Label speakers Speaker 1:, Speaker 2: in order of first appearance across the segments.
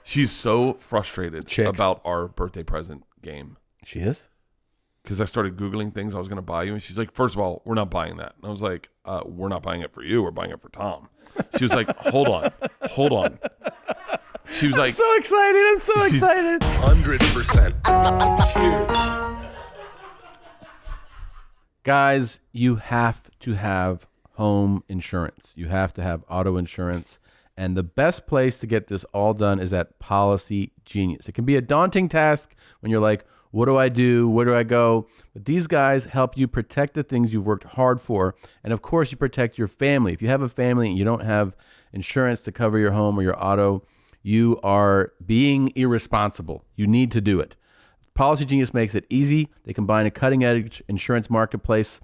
Speaker 1: She's so frustrated
Speaker 2: Chicks.
Speaker 1: about our birthday present game.
Speaker 2: She is?
Speaker 1: Because I started Googling things I was going to buy you. And she's like, first of all, we're not buying that. And I was like, we're not buying it for you. We're buying it for Tom. She was like, hold on. She was like,
Speaker 2: I'm so excited.
Speaker 1: 100%. Cheers.
Speaker 2: Guys, you have to have home insurance. You have to have auto insurance. And the best place to get this all done is at Policy Genius. It can be a daunting task when you're like, what do I do? Where do I go? But these guys help you protect the things you've worked hard for. And of course, you protect your family. If you have a family and you don't have insurance to cover your home or your auto, you are being irresponsible. You need to do it. Policy Genius makes it easy. They combine a cutting-edge insurance marketplace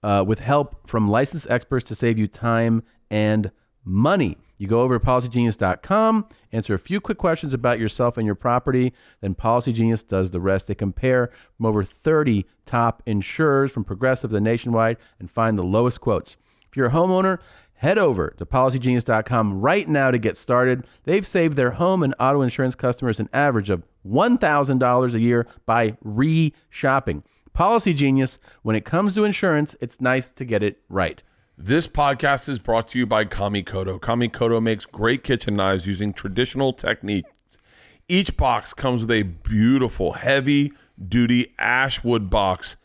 Speaker 2: with help from licensed experts to save you time and money. You go over to policygenius.com, answer a few quick questions about yourself and your property, then Policy Genius does the rest. They compare from over 30 top insurers from Progressive to Nationwide and find the lowest quotes. If you're a homeowner, head over to policygenius.com right now to get started. They've saved their home and auto insurance customers an average of $1,000 a year by re-shopping. Policy Genius, when it comes to insurance, it's nice to get it right.
Speaker 1: This podcast is brought to you by Kamikoto. Kamikoto makes great kitchen knives using traditional techniques. Each box comes with a beautiful, heavy-duty ash wood box,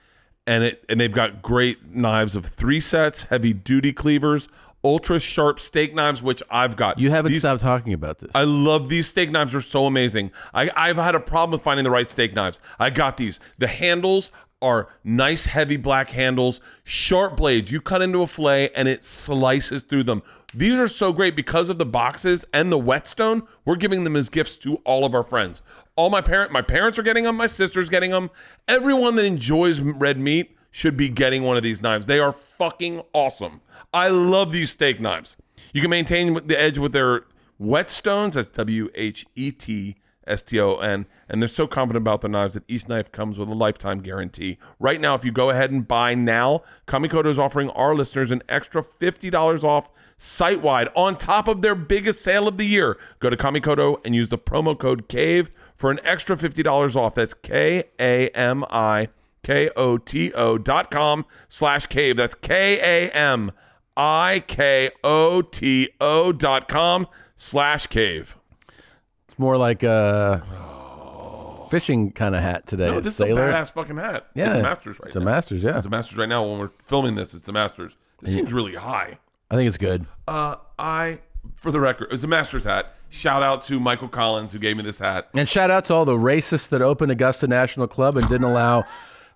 Speaker 1: and they've got great knives of 3 sets, heavy-duty cleavers, ultra-sharp steak knives, which I've got.
Speaker 2: You haven't stopped talking about this.
Speaker 1: I love these steak knives. They're so amazing. I've had a problem with finding the right steak knives. I got these. The handles are nice, heavy black handles, sharp blades. You cut into a fillet and it slices through them. These are so great because of the boxes and the whetstone. We're giving them as gifts to all of our friends. All my parents are getting them. My sister's getting them. Everyone that enjoys red meat should be getting one of these knives. They are fucking awesome. I love these steak knives. You can maintain the edge with their whetstones. That's WHETSTON. And they're so confident about their knives that each knife comes with a lifetime guarantee. Right now, if you go ahead and buy now, Kamikoto is offering our listeners an extra $50 off site-wide on top of their biggest sale of the year. Go to Kamikoto and use the promo code CAVE for an extra $50 off. That's KAMIKOTO.com/cave. That's KAMIKOTO.com/cave.
Speaker 2: More like a fishing kind of hat today.
Speaker 1: No, this
Speaker 2: Sailor.
Speaker 1: is a badass fucking hat.
Speaker 2: Yeah.
Speaker 1: It's a Masters right now.
Speaker 2: It's a Masters, yeah.
Speaker 1: It's a Masters right now. When we're filming this, it's a Masters. This seems really high.
Speaker 2: I think it's good.
Speaker 1: For the record, it's a Masters hat. Shout out to Michael Collins who gave me this hat.
Speaker 2: And shout out to all the racists that opened Augusta National Club and didn't allow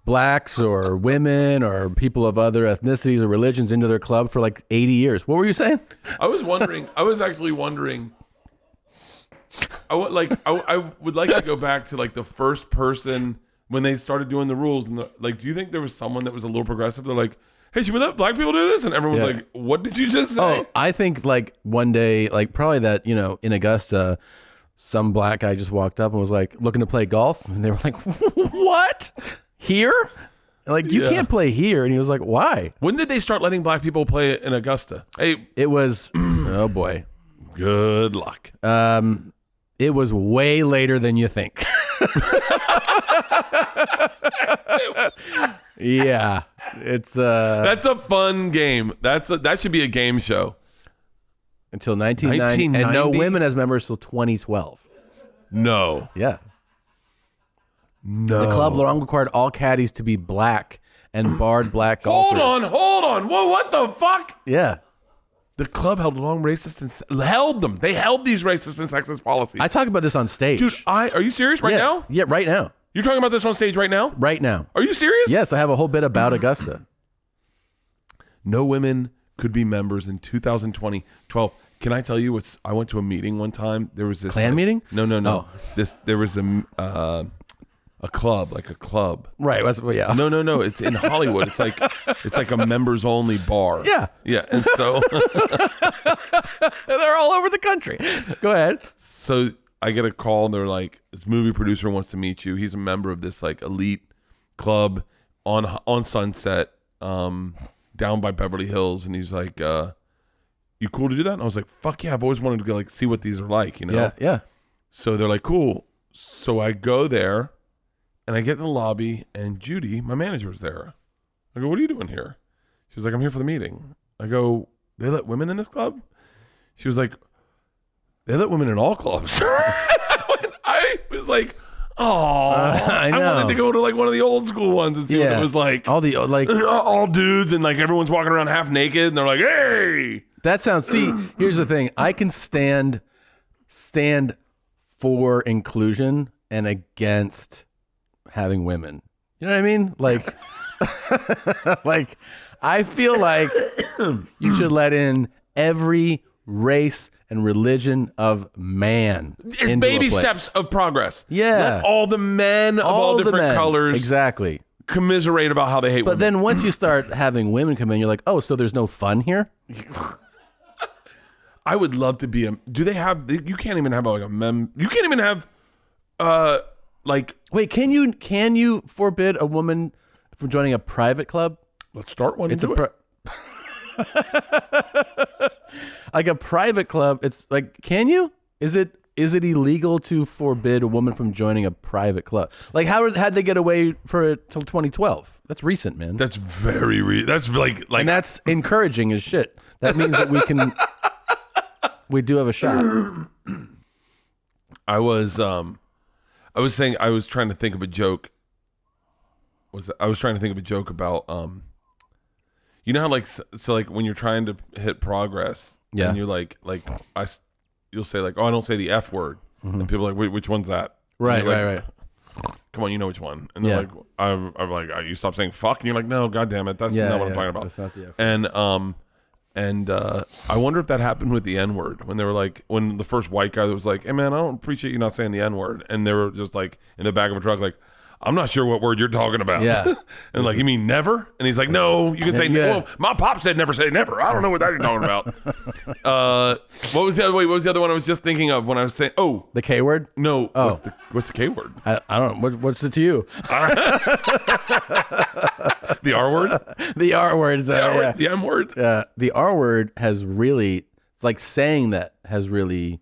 Speaker 2: blacks or women or people of other ethnicities or religions into their club for like 80 years. What were you saying?
Speaker 1: I was actually wondering. I would like to go back to like the first person when they started doing the rules and do you think there was someone that was a little progressive? They're like, hey, should we let black people do this? And everyone's like, what did you just say?
Speaker 2: Oh, I think like one day, like probably that, in Augusta, some black guy just walked up and was like looking to play golf. And they were like, what? Here? Like, you can't play here. And he was like, why?
Speaker 1: When did they start letting black people play in Augusta? Hey,
Speaker 2: it was, oh boy.
Speaker 1: Good luck.
Speaker 2: It was way later than you think. Yeah, it's
Speaker 1: that's a fun game. That should be a game show.
Speaker 2: Until 1990, and no women as members till 2012.
Speaker 1: No.
Speaker 2: Yeah.
Speaker 1: No.
Speaker 2: The club long required all caddies to be black and barred black golfers.
Speaker 1: Hold on. Whoa, what the fuck?
Speaker 2: Yeah.
Speaker 1: The club held long racist and held them. They held these racist and sexist policies.
Speaker 2: I talk about this on stage.
Speaker 1: Dude, are you serious right now?
Speaker 2: Yeah, right now.
Speaker 1: You're talking about this on stage right now?
Speaker 2: Right now.
Speaker 1: Are you serious?
Speaker 2: Yes, I have a whole bit about Augusta. No
Speaker 1: women could be members in 2012. Can I tell you what's? I went to a meeting one time. There was this
Speaker 2: Klan meeting?
Speaker 1: No.
Speaker 2: Oh.
Speaker 1: There was a club, like a club.
Speaker 2: Right. Yeah.
Speaker 1: No. It's in Hollywood. It's like a members only bar.
Speaker 2: Yeah.
Speaker 1: Yeah. And so
Speaker 2: they're all over the country. Go ahead.
Speaker 1: So I get a call and they're like, this movie producer wants to meet you. He's a member of this like elite club on Sunset, down by Beverly Hills, and he's like, you cool to do that? And I was like, fuck yeah, I've always wanted to go like see what these are like,
Speaker 2: Yeah.
Speaker 1: So they're like, cool. So I go there, and I get in the lobby, and Judy, my manager, is there. I go, what are you doing here? She was like, I'm here for the meeting. I go, they let women in this club? She was like, they let women in all clubs. I was like, oh, I wanted to go to like one of the old school ones and see what it was like.
Speaker 2: All the
Speaker 1: all dudes, and like everyone's walking around half naked, and they're like, hey.
Speaker 2: That sounds. See, here's the thing. I can stand for inclusion and against having women. You know what I mean? Like, like I feel like you should let in every race and religion of man.
Speaker 1: It's baby steps of progress.
Speaker 2: Yeah.
Speaker 1: Let all the men of all different colors
Speaker 2: exactly
Speaker 1: commiserate about how they hate women.
Speaker 2: But then once you start having women come in, you're like, oh, so there's no fun here?
Speaker 1: I would love to be do they have, you can't even have like you can't even have, like.
Speaker 2: Wait, can you forbid a woman from joining a private club?
Speaker 1: Let's start one.
Speaker 2: It's like a private club. It's like, can you? Is it illegal to forbid a woman from joining a private club? Like, how'd they get away for it till 2012? That's recent, man.
Speaker 1: That's very that's like,
Speaker 2: and that's encouraging as shit. That means that we do have a shot.
Speaker 1: I was trying to think of a joke. I was trying to think of a joke about you know how like so like when you're trying to hit progress, and you're like you'll say like, oh, I don't say the F word, and people are like, wait, which one's that?
Speaker 2: Right,
Speaker 1: like,
Speaker 2: right.
Speaker 1: Come on, you know which one? And they're like, I'm like, you stop saying fuck, and you're like, no, god damn it, that's not what I'm talking about.
Speaker 2: That's not the F
Speaker 1: word. And I wonder if that happened with the N word when they were like, when the first white guy was like, hey man, I don't appreciate you not saying the N word, and they were just like in the back of a truck like, I'm not sure what word you're talking about.
Speaker 2: Yeah.
Speaker 1: And like, you mean never? And he's like, no, you can say, well, my pop said never say never. I don't know what that you're talking about. What was the other one I was just thinking of when I was saying, oh.
Speaker 2: The K word?
Speaker 1: No. Oh. What's the K word?
Speaker 2: I don't know. What's it to you?
Speaker 1: The R word?
Speaker 2: The R word.
Speaker 1: The M word?
Speaker 2: The R word has really, it's like saying that has really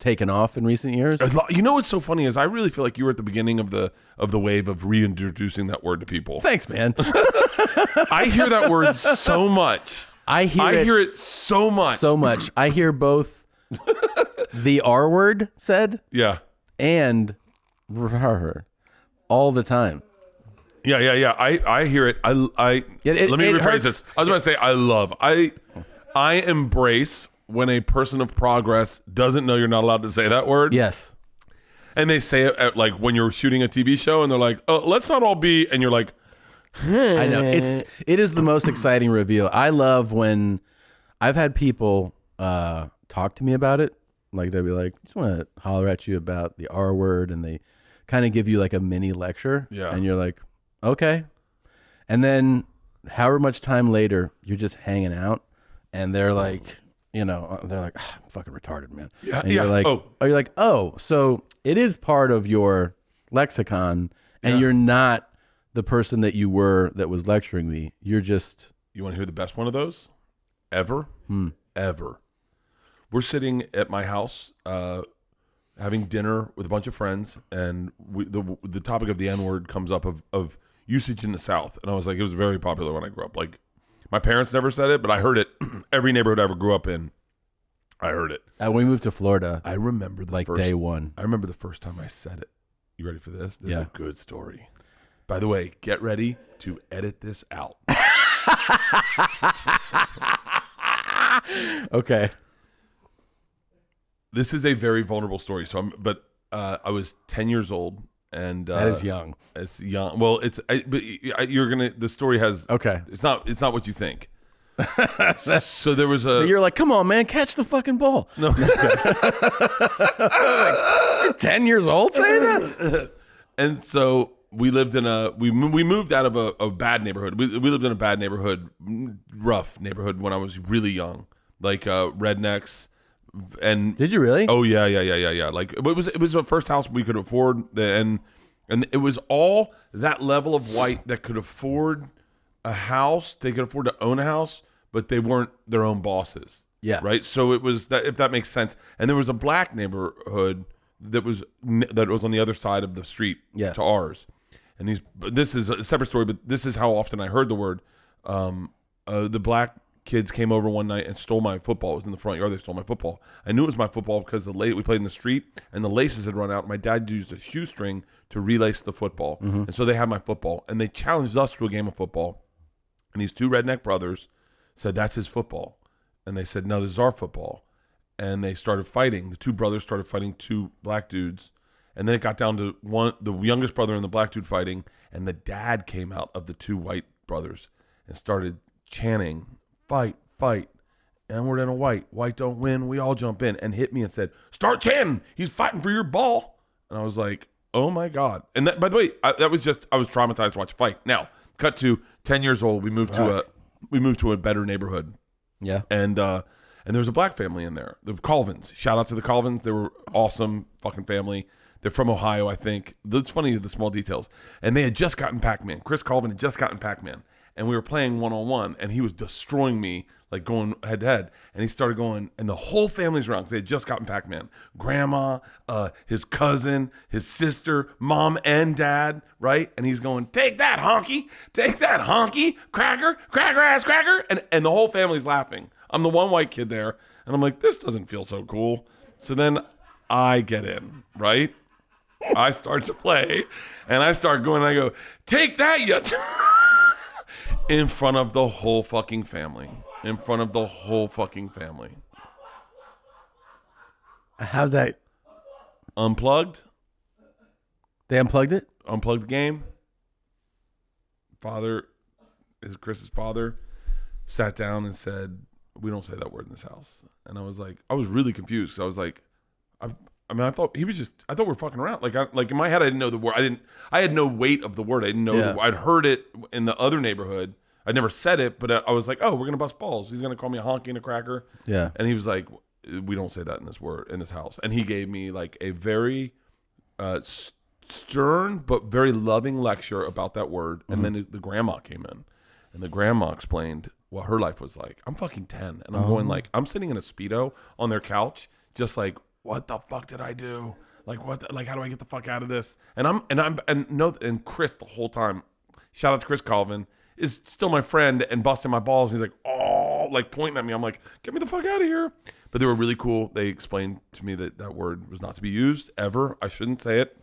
Speaker 2: taken off in recent years.
Speaker 1: You know what's so funny is I really feel like you were at the beginning of the wave of reintroducing that word to people.
Speaker 2: Thanks, man.
Speaker 1: I hear that word so much. I hear it so much.
Speaker 2: So much. I hear both the R word said, and all the time.
Speaker 1: Yeah. I hear it. Let me rephrase this. I was about to say I embrace when a person of progress doesn't know you're not allowed to say that word.
Speaker 2: Yes.
Speaker 1: And they say it at, like when you're shooting a TV show and they're like, oh, let's not all be, and you're like,
Speaker 2: I know. It is the most exciting reveal. I love when I've had people talk to me about it. Like they'll be like, I just want to holler at you about the R word, and they kind of give you like a mini lecture.
Speaker 1: Yeah.
Speaker 2: And you're like, okay. And then however much time later, you're just hanging out and they're like, you know, they're like, oh, I'm fucking retarded, man.
Speaker 1: Yeah.
Speaker 2: And you're like, you're like, oh, so it is part of your lexicon, and you're not the person that you were that was lecturing me. You're just.
Speaker 1: You want to hear the best one of those? Ever? Ever. We're sitting at my house having dinner with a bunch of friends, and the topic of the N-word comes up of usage in the South. And I was like, it was very popular when I grew up. Like, my parents never said it, but I heard it. Every neighborhood I ever grew up in, I heard it.
Speaker 2: When we moved to Florida,
Speaker 1: I remember
Speaker 2: day one.
Speaker 1: I remember the first time I said it. You ready for this? This is a good story. By the way, get ready to edit this out.
Speaker 2: Okay.
Speaker 1: This is a very vulnerable story. I was 10 years old, and
Speaker 2: that is young.
Speaker 1: It's young. Well, you're gonna. The story has.
Speaker 2: Okay.
Speaker 1: It's not what you think. So there was
Speaker 2: You're like, come on, man, catch the fucking ball.
Speaker 1: No.
Speaker 2: You're 10 years old saying that.
Speaker 1: And so we lived in we moved out of a bad neighborhood. We lived in a bad neighborhood, rough neighborhood when I was really young, like rednecks. And
Speaker 2: did you really?
Speaker 1: Oh yeah. Like it was the first house we could afford, and it was all that level of white that could afford a house. They could afford to own a house, but they weren't their own bosses.
Speaker 2: Yeah.
Speaker 1: Right. So it was that, if that makes sense. And there was a black neighborhood that was on the other side of the street to ours. And this is a separate story, but this is how often I heard the word. The black kids came over one night and stole my football. It was in the front yard. They stole my football. I knew it was my football because we played in the street and the laces had run out. My dad used a shoestring to relace the football. And so they had my football and they challenged us to a game of football. And these two redneck brothers said, that's his football. And they said, no, this is our football. And they started fighting. The two brothers started fighting two black dudes. And then it got down to the youngest brother and the black dude fighting. And the dad came out of the two white brothers and started chanting, fight, fight. N-word and a white don't win. We all jump in, and hit me and said, start chanting. He's fighting for your ball. And I was like, oh my God. And that, by the way, I was traumatized to watch a fight. Now, cut to 10 years old. We moved to a better neighborhood.
Speaker 2: Yeah.
Speaker 1: And there was a black family in there. The Colvins. Shout out to the Colvins. They were awesome fucking family. They're from Ohio, I think. It's funny, the small details. And they had just gotten Pac-Man. Chris Colvin had just gotten Pac-Man. And we were playing one-on-one, and he was destroying me, like going head-to-head. And he started going, and the whole family's around because they had just gotten Pac-Man. Grandma, his cousin, his sister, mom and dad, right? And he's going, take that, honky. Take that, honky. Cracker, ass cracker. And the whole family's laughing. I'm the one white kid there, and I'm like, this doesn't feel so cool. So then I get in, right? I start to play, and I start going, and I go, take that, you... in front of the whole fucking family. In front of the whole fucking family.
Speaker 2: How'd that...
Speaker 1: Unplugged.
Speaker 2: They unplugged it?
Speaker 1: Unplugged the game. Chris's father, sat down and said, we don't say that word in this house. And I was really confused. So I was like, I thought we're fucking around. Like in my head, I didn't know the word. I had no weight of the word. I didn't know the word. I'd heard it in the other neighborhood. I'd never said it, but I was like, oh, we're going to bust balls. He's going to call me a honky and a cracker.
Speaker 2: Yeah.
Speaker 1: And he was like, we don't say that in this house. And he gave me like a very stern, but very loving lecture about that word. And then the grandma came in and the grandma explained what her life was like. I'm fucking 10. And I'm going like, I'm sitting in a Speedo on their couch, just like, what the fuck did I do? Like how do I get the fuck out of this? And Chris the whole time, shout out to Chris Colvin, is still my friend and busting my balls. And he's like, oh, like pointing at me. I'm like, get me the fuck out of here. But they were really cool. They explained to me that word was not to be used ever. I shouldn't say it,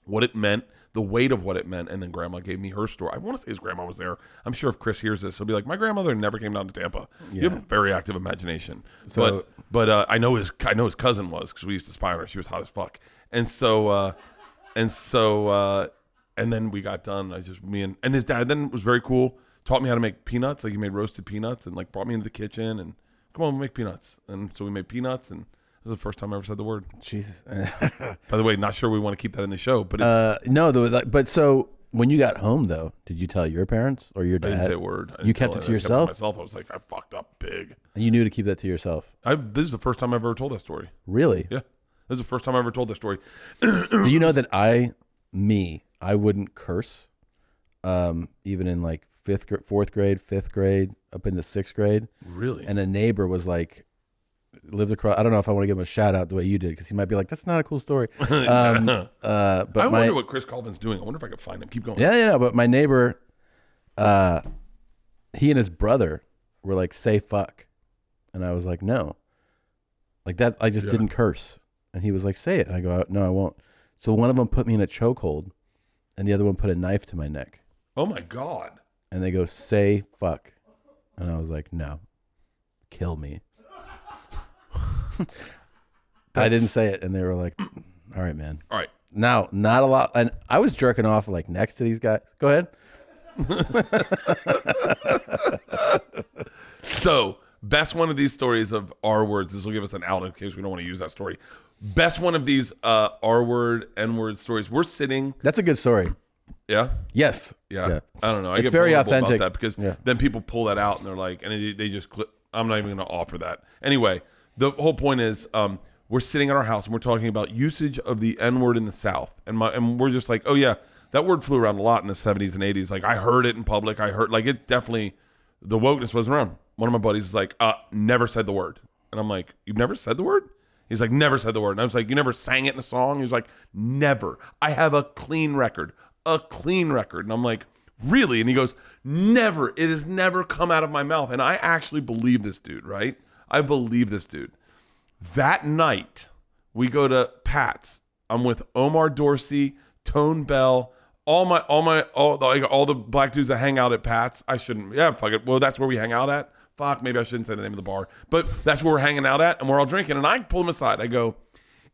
Speaker 1: what it meant, the weight of what it meant. And then grandma gave me her story. I want to say his grandma was there. I'm sure if Chris hears this, he'll be like, my grandmother never came down to Tampa. Yeah. You have a very active imagination. So, but I know his cousin was, because we used to spy on her. She was hot as fuck. And then we got done. And his dad then was very cool. Taught me how to make peanuts. Like he made roasted peanuts and like brought me into the kitchen and come on, we'll make peanuts. And so we made peanuts, and it was the first time I ever said the word.
Speaker 2: Jesus.
Speaker 1: By the way, not sure we want to keep that in the show, but it's
Speaker 2: no. But so when you got home though, did you tell your parents or your dad?
Speaker 1: I didn't say a word.
Speaker 2: You kept it to yourself?
Speaker 1: I was like, I fucked up big.
Speaker 2: And you knew to keep that to yourself.
Speaker 1: This is the first time I've ever told that story.
Speaker 2: Really?
Speaker 1: Yeah. This is the first time I ever told that story.
Speaker 2: Do you know that I wouldn't curse, even in like fourth grade, fifth grade, up into sixth grade.
Speaker 1: Really?
Speaker 2: And a neighbor was like, lived across. I don't know if I want to give him a shout out the way you did, because he might be like, that's not a cool story. But
Speaker 1: I wonder what Chris Colvin's doing. I wonder if I could find him. Keep going.
Speaker 2: Yeah. But my neighbor, he and his brother were like, say fuck, and I was like, no, like that. I just didn't curse, and he was like, say it. And I go, no, I won't. So one of them put me in a chokehold, and the other one put a knife to my neck.
Speaker 1: Oh my God.
Speaker 2: And they go, say fuck. And I was like, no, kill me. I didn't say it. And they were like, all right, man.
Speaker 1: All right.
Speaker 2: Now, not a lot. And I was jerking off like next to these guys. Go ahead.
Speaker 1: So, best one of these stories of R words. This will give us an out in case we don't want to use that story. Best one of these R word, N word stories. We're sitting.
Speaker 2: That's a good story.
Speaker 1: Yeah.
Speaker 2: Yes.
Speaker 1: Yeah. I don't know. I
Speaker 2: It's
Speaker 1: get
Speaker 2: very
Speaker 1: vulnerable
Speaker 2: authentic.
Speaker 1: about that because then people pull that out and they're like, and they just clip. I'm not even going to offer that. Anyway, the whole point is, we're sitting at our house and we're talking about usage of the N word in the South, and we're just like, oh yeah, that word flew around a lot in the 70s and 80s. Like I heard it in public. I heard like it definitely. The wokeness wasn't around. One of my buddies is like, never said the word, and I'm like, you've never said the word? He's like, never said the word. And I was like, you never sang it in a song? He's like, never. I have a clean record. And I'm like, really? And he goes, never. It has never come out of my mouth. And I actually believe this dude, right? I believe this dude. That night, we go to Pat's. I'm with Omar Dorsey, Tone Bell, all the black dudes that hang out at Pat's. I shouldn't. Yeah, fuck it. Well, that's where we hang out at. Fuck, maybe I shouldn't say the name of the bar. But that's where we're hanging out at, and we're all drinking. And I pull him aside. I go,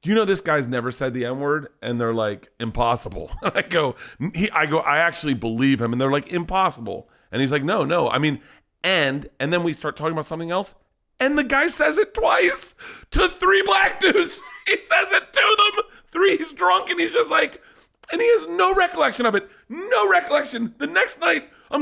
Speaker 1: do you know this guy's never said the N-word? And they're like, impossible. I go, I actually believe him. And they're like, impossible. And he's like, no. I mean, and then we start talking about something else. And the guy says it twice to 3 black dudes. He says it to them. 3, he's drunk, and he's just like, and he has no recollection of it. No recollection. The next night, I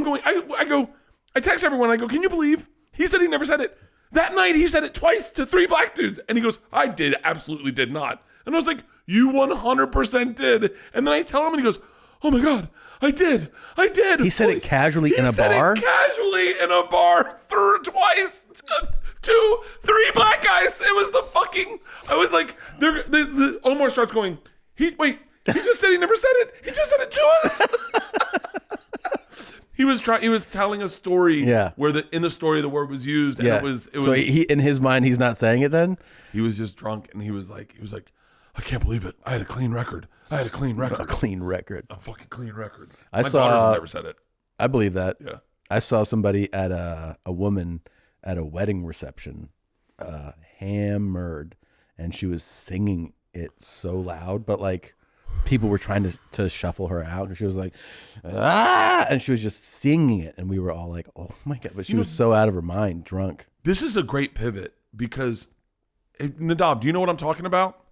Speaker 1: text everyone. I go, can you believe he said he never said it? That night, he said it twice to 3 black dudes. And he goes, I absolutely did not. And I was like, you 100% did. And then I tell him, and he goes, oh my God, I did.
Speaker 2: He said it casually in a bar?
Speaker 1: He said it casually in a bar twice. 2, 3 black guys. It was the fucking. I was like, the Omar starts going. He just said he never said it. He just said it to us. He was telling a story.
Speaker 2: Yeah.
Speaker 1: Where in the story the word was used, and it was.
Speaker 2: So he in his mind he's not saying it then.
Speaker 1: He was just drunk, and he was like, I can't believe it. I had a clean record. A fucking clean record. My daughter's never said it.
Speaker 2: I believe that.
Speaker 1: Yeah.
Speaker 2: I saw somebody at a woman at a wedding reception, hammered, and she was singing it so loud, but like people were trying to shuffle her out, and she was like, ah, and she was just singing it, and we were all like, oh my God, but she was so out of her mind, drunk.
Speaker 1: This is a great pivot because, Nadav, do you know what I'm talking about?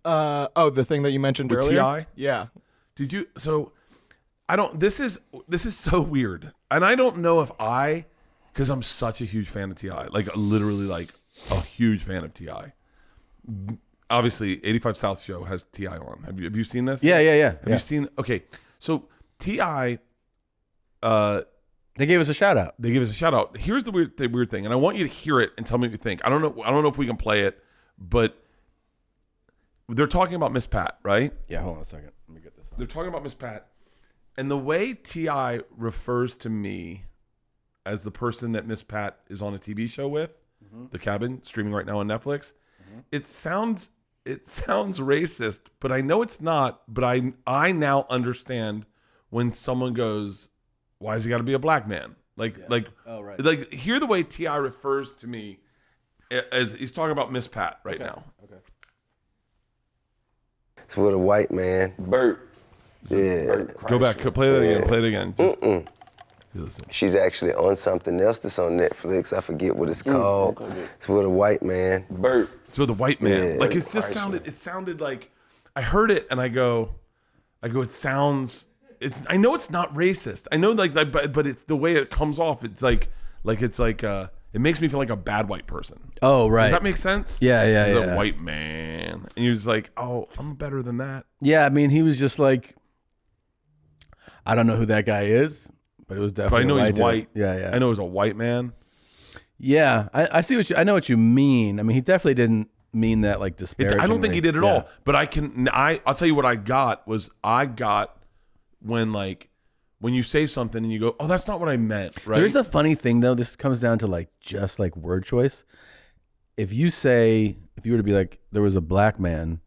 Speaker 3: The thing that you mentioned
Speaker 1: With
Speaker 3: earlier?
Speaker 1: T.I.?
Speaker 3: Yeah.
Speaker 1: Did you? So, I don't. This is so weird, and I don't know if because I'm such a huge fan of T.I., like literally like a huge fan of T.I. Obviously, 85 South show has T.I. on. Have you seen this?
Speaker 2: Yeah.
Speaker 1: Have you seen? Okay, so T.I.
Speaker 2: They gave us a shout out.
Speaker 1: Here's the weird thing, and I want you to hear it and tell me what you think. I don't know if we can play it, but they're talking about Miss Pat, right?
Speaker 2: Yeah, hold on a second. Let me get this on.
Speaker 1: They're talking about Miss Pat, and the way T.I. refers to me as the person that Miss Pat is on a TV show with, The Cabin, streaming right now on Netflix. It sounds racist, but I know it's not. But I now understand when someone goes, "Why has he got to be a black man?"
Speaker 2: Oh, right.
Speaker 1: Like hear the way T.I. refers to me as he's talking about Miss Pat right now.
Speaker 2: Okay.
Speaker 4: It's with a white man, Bert. Yeah.
Speaker 1: Bert, go back, play it again. Just,
Speaker 4: She's actually on something else that's on Netflix. I forget what it's called. It's with a white man, Bert.
Speaker 1: It's with a white man.
Speaker 4: Yeah.
Speaker 1: Like it just sounded like I heard it and I go, it sounds. I know it's not racist. I know but it's the way it comes off. It's like it makes me feel like a bad white person.
Speaker 2: Oh, right.
Speaker 1: Does that make sense?
Speaker 2: Yeah.
Speaker 1: He's a white man, and you're just like, oh, I'm better than that.
Speaker 2: Yeah, I mean, he was just like, I don't know who that guy is, but it was definitely.
Speaker 1: But I know he's
Speaker 2: dude.
Speaker 1: white.
Speaker 2: Yeah.
Speaker 1: I know he's a white man.
Speaker 2: Yeah, I see I know what you mean. I mean, he definitely didn't mean that like disparagingly.
Speaker 1: I don't think he did at all. But I'll tell you what I got when you say something and you go, oh, that's not what I meant, right?
Speaker 2: There's a funny thing though. This comes down to like just like word choice. If you were to be like, there was a black man,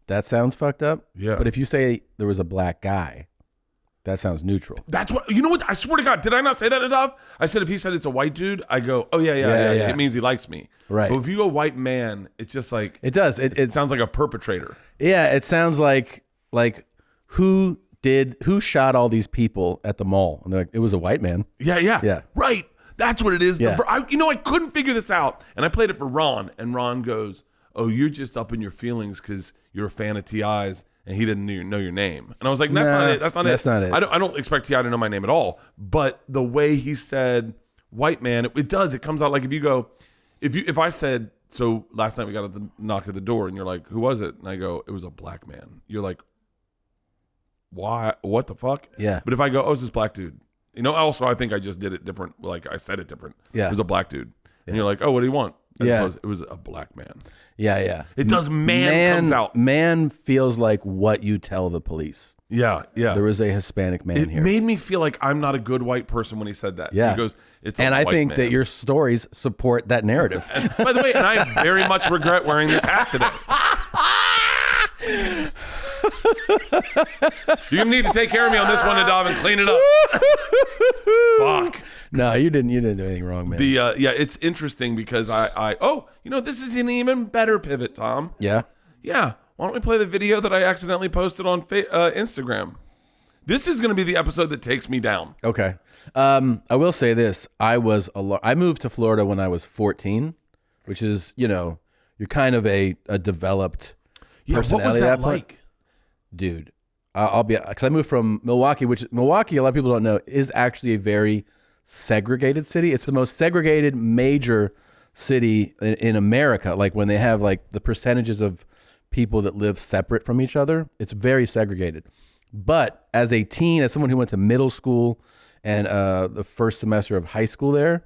Speaker 2: that sounds fucked up.
Speaker 1: Yeah.
Speaker 2: But if you say there was a black guy, that sounds neutral.
Speaker 1: That's what, you know what? I swear to God, did I not say that enough? I said if he said it's a white dude, I go, oh yeah. It means he likes me.
Speaker 2: Right.
Speaker 1: But if you go white man, it's just like.
Speaker 2: It does.
Speaker 1: It sounds like a perpetrator.
Speaker 2: Yeah, it sounds like who shot all these people at the mall? And they're like, it was a white man.
Speaker 1: Yeah. Right. That's what it is.
Speaker 2: Yeah.
Speaker 1: I couldn't figure this out. And I played it for Ron, and Ron goes, oh, you're just up in your feelings because you're a fan of T.I.'s and he didn't know your name. And I was like, that's not it. I don't expect T.I. to know my name at all. But the way he said white man, it does. It comes out like if I said, so last night we got a knock at the door and you're like, who was it? And I go, it was a black man. You're like, why? What the fuck?
Speaker 2: Yeah.
Speaker 1: But if I go, oh, it's this black dude. Also, I think I just did it different. Like I said it different.
Speaker 2: Yeah.
Speaker 1: It was a black dude. And you're like, oh, what do you want? It was a black man.
Speaker 2: Yeah.
Speaker 1: It does comes out.
Speaker 2: Man feels like what you tell the police.
Speaker 1: Yeah.
Speaker 2: There was a Hispanic man here.
Speaker 1: It made me feel like I'm not a good white person when he said that.
Speaker 2: Yeah.
Speaker 1: He goes, it's a
Speaker 2: and I
Speaker 1: white
Speaker 2: think
Speaker 1: man.
Speaker 2: that your stories support that narrative.
Speaker 1: And, by the way, and I very much regret wearing this hat today. You need to take care of me on this one, Nadav, and clean it up. Fuck.
Speaker 2: No, you didn't do anything wrong, man.
Speaker 1: It's interesting because this is an even better pivot, Tom.
Speaker 2: Yeah.
Speaker 1: Yeah. Why don't we play the video that I accidentally posted on Instagram? This is going to be the episode that takes me down.
Speaker 2: Okay. I will say this. I moved to Florida when I was 14, which is, you're kind of a developed personality.
Speaker 1: What was that like?
Speaker 2: Dude, I'll be, because I moved from Milwaukee, which Milwaukee, a lot of people don't know, is actually a very segregated city. It's the most segregated major city in America. Like when they have like the percentages of people that live separate from each other, it's very segregated. But as a teen, as someone who went to middle school and the first semester of high school there,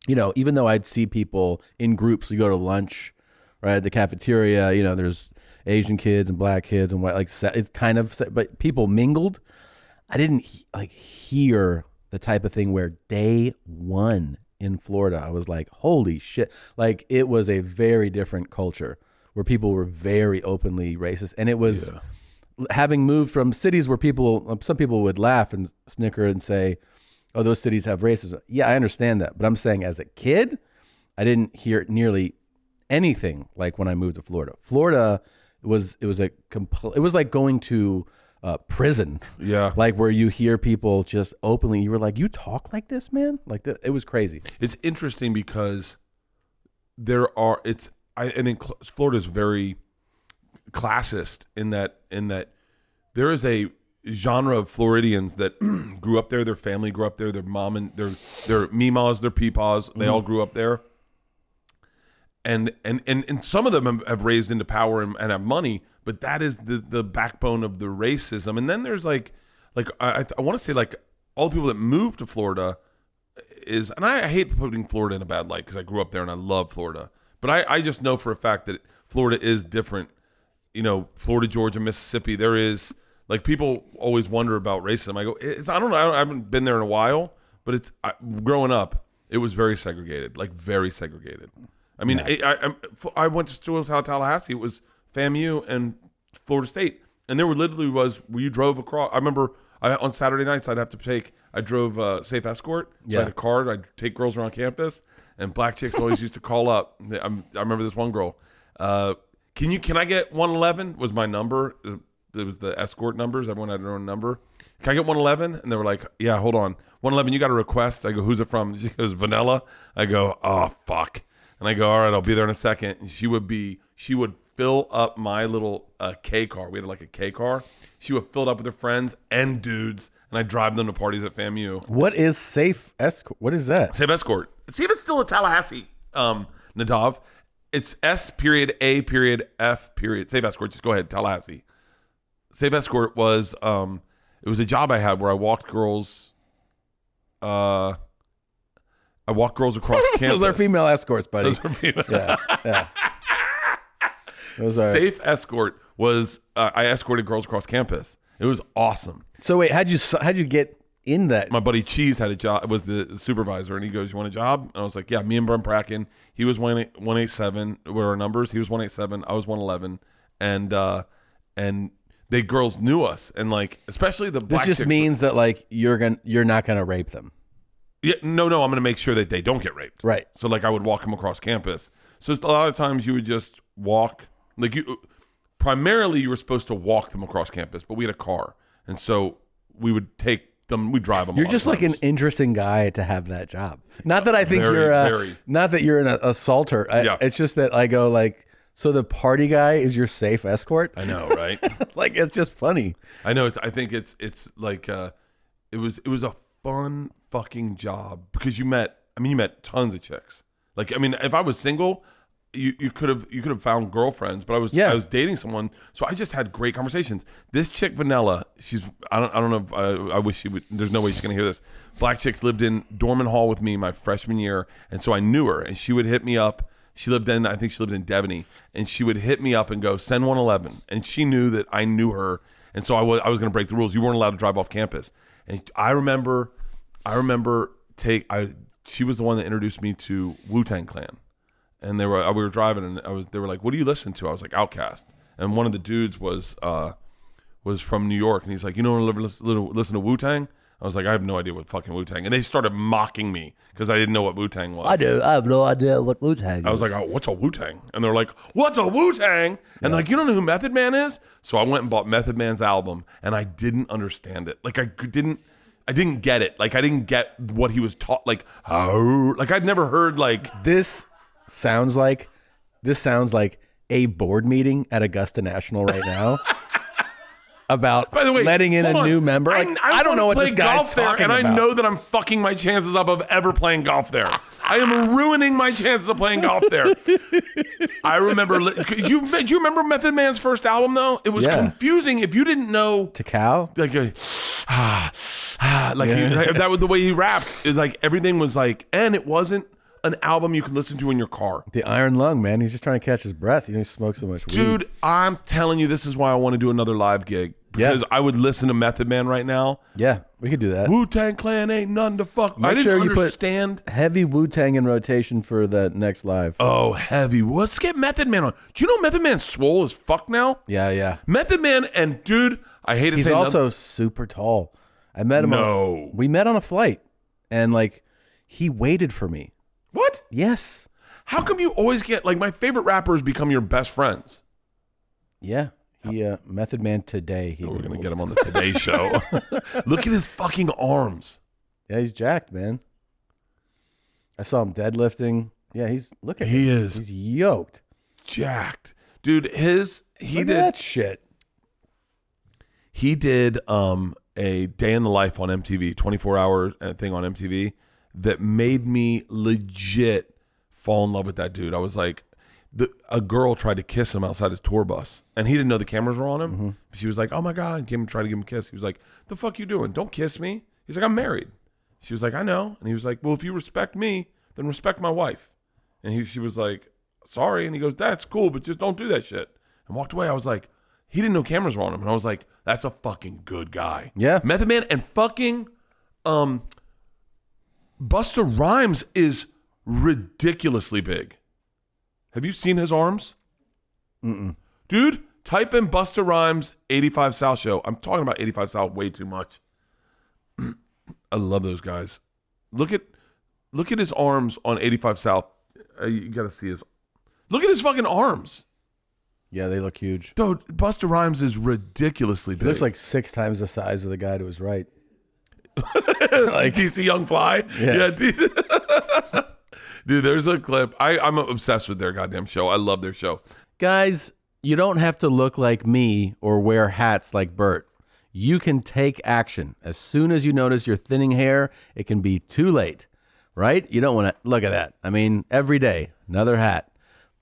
Speaker 2: even though I'd see people in groups, we go to lunch, right, at the cafeteria, there's Asian kids and black kids and white, it's kind of, but people mingled. I didn't hear the type of thing where day one in Florida, I was like, holy shit. Like it was a very different culture where people were very openly racist. And it was having moved from cities where some people would laugh and snicker and say, oh, those cities have racism. Yeah, I understand that. But I'm saying as a kid, I didn't hear nearly anything like when I moved to Florida. Florida it was like going to prison.
Speaker 1: Yeah.
Speaker 2: Like where you hear people just openly, you were like, you talk like this, man? Like that, it was crazy.
Speaker 1: It's interesting because I think Florida is very classist in that there is a genre of Floridians that grew up there, their family grew up there, their mom and their meemaws, their peepaws, they all grew up there. And some of them have raised into power and have money, but that is the backbone of the racism. And then there's I want to say like all the people that moved to Florida and I hate putting Florida in a bad light because I grew up there and I love Florida. But I just know for a fact that Florida is different. Florida, Georgia, Mississippi, there is, like, people always wonder about racism. I go, I don't know, I haven't been there in a while, but growing up, it was very segregated, like very segregated. I mean, I went to school in Tallahassee. It was FAMU and Florida State. And there literally was where you drove across. I remember on Saturday nights, I drove Safe Escort. So I had a car. I'd take girls around campus. And black chicks always used to call up. I remember this one girl. Can I get 111? Was my number. It was the escort numbers. Everyone had their own number. Can I get 111? And they were like, yeah, hold on. 111, you got a request? I go, who's it from? She goes, Vanilla. I go, oh, fuck. And I go, all right, I'll be there in a second. And she would fill up my little K car. We had like a K car. She would fill it up with her friends and dudes, and I'd drive them to parties at FAMU.
Speaker 2: What is Safe Escort? What is that?
Speaker 1: Safe Escort. See if it's still in Tallahassee, Nadav. It's S.A.F. Safe Escort. Just go ahead, Tallahassee. Safe Escort was it was a job I had where I walked girls. I walk girls across campus.
Speaker 2: Those are female escorts, buddy.
Speaker 1: Those are female.
Speaker 2: Yeah. Those are...
Speaker 1: Safe Escort was I escorted girls across campus. It was awesome.
Speaker 2: So wait, how'd you get in that?
Speaker 1: My buddy Cheese had a job. Was the supervisor, and he goes, "You want a job?" And I was like, "Yeah." Me and Brent Bracken. He was 187. Were our numbers? He was 187. I was 111, and they girls knew us, and like especially the black.
Speaker 2: This just means that like you're not gonna rape them.
Speaker 1: Yeah, no, I'm going to make sure that they don't get raped.
Speaker 2: Right.
Speaker 1: So, like, I would walk them across campus. So, a lot of times you would just walk. Like, primarily you were supposed to walk them across campus, but we had a car. And so, we would take them, we'd drive them.
Speaker 2: You're just like an interesting guy to have that job. Not that I think not that you're an assaulter. It's just that I go like, so the party guy is your safe escort?
Speaker 1: I know, right?
Speaker 2: Like, it's just funny.
Speaker 1: I know. I think it's like, it was a fun fucking job because you met tons of chicks. Like, I mean, if I was single, you could have found girlfriends, but I was dating someone, so I just had great conversations. This chick Vanilla, I don't know if I wish she would. There's no way she's gonna hear this. Black chick lived in Dorman Hall with me my freshman year, and so I knew her, and she would hit me up I think she lived in Devony, and she would hit me up and go, send 111. And she knew that I knew her. And so I was going to break the rules. You weren't allowed to drive off campus. And I remember she was the one that introduced me to Wu-Tang Clan. And we were driving, and they were like, what do you listen to? I was like, Outkast. And one of the dudes was from New York, and he's like, you don't ever listen to Wu-Tang? I was like, I have no idea what fucking Wu-Tang. And they started mocking me because I didn't know what Wu-Tang was.
Speaker 3: I do. I have no idea what Wu-Tang is.
Speaker 1: I was like, oh, what's a Wu-Tang? And they're like, what's a Wu-Tang? And they're like, you don't know who Method Man is? So I went and bought Method Man's album, and I didn't understand it. Like, I didn't get it. Like, I didn't get what he was taught. Like, how? Like, I'd never heard, like...
Speaker 2: This sounds like a board meeting at Augusta National right now. About, by the way, letting in a new member. Like, I don't know what this guy's talking about.
Speaker 1: And I know that I'm fucking my chances up of ever playing golf there. I am ruining my chances of playing golf there. I remember, do you remember Method Man's first album though? It was confusing if you didn't know.
Speaker 2: Tikal?
Speaker 1: That was the way he rapped. It's like everything was like, and it wasn't an album you could listen to in your car.
Speaker 2: The Iron Lung, man. He's just trying to catch his breath. He smokes so much weed.
Speaker 1: Dude, I'm telling you, this is why I want to do another live gig. Because I would listen to Method Man right now.
Speaker 2: Yeah, we could do that.
Speaker 1: Wu-Tang Clan ain't nothing to fuck. I didn't understand.
Speaker 2: Put heavy Wu-Tang in rotation for that next live.
Speaker 1: Oh, heavy. Let's get Method Man on. Do you know Method Man's swole as fuck now?
Speaker 2: Yeah.
Speaker 1: Method Man, and dude, I hate to say
Speaker 2: he's also super tall. I met him. We met on a flight, and like, he waited for me.
Speaker 1: What?
Speaker 2: Yes.
Speaker 1: How come you always get, like, my favorite rappers become your best friends?
Speaker 2: Yeah. He, Method Man Today.
Speaker 1: We're going to get him on the Today Show. Look at his fucking arms.
Speaker 2: Yeah, he's jacked, man. I saw him deadlifting. Yeah, look at him.
Speaker 1: He is.
Speaker 2: He's yoked.
Speaker 1: Jacked. Dude, look at
Speaker 2: that shit.
Speaker 1: He did a Day in the Life on MTV, 24-hour thing on MTV. That made me legit fall in love with that dude. I was like, a girl tried to kiss him outside his tour bus, and he didn't know the cameras were on him. Mm-hmm. She was like, oh my God, and came and tried to give him a kiss. He was like, the fuck you doing? Don't kiss me. He's like, I'm married. She was like, I know. And he was like, well, if you respect me, then respect my wife. And she was like, sorry. And he goes, that's cool, but just don't do that shit. And walked away. I was like, he didn't know cameras were on him. And I was like, that's a fucking good guy.
Speaker 2: Yeah.
Speaker 1: Method Man and fucking, Busta Rhymes is ridiculously big. Have you seen his arms?
Speaker 2: Mm-mm.
Speaker 1: Dude, type in Busta Rhymes 85 South show. I'm talking about 85 South way too much. I love those guys. Look at his arms on 85 South. You got to see look at his fucking arms.
Speaker 2: Yeah, they look huge.
Speaker 1: Dude, Busta Rhymes is ridiculously big.
Speaker 2: He looks like 6 times the size of the guy to his right.
Speaker 1: Like DC Young Fly. Yeah. Dude, there's a clip. I'm obsessed with their goddamn show. I love their show.
Speaker 2: Guys, you don't have to look like me or wear hats like Bert. You can take action. As soon as you notice you're thinning hair, it can be too late, right? You don't want to look at that. I mean, every day, another hat.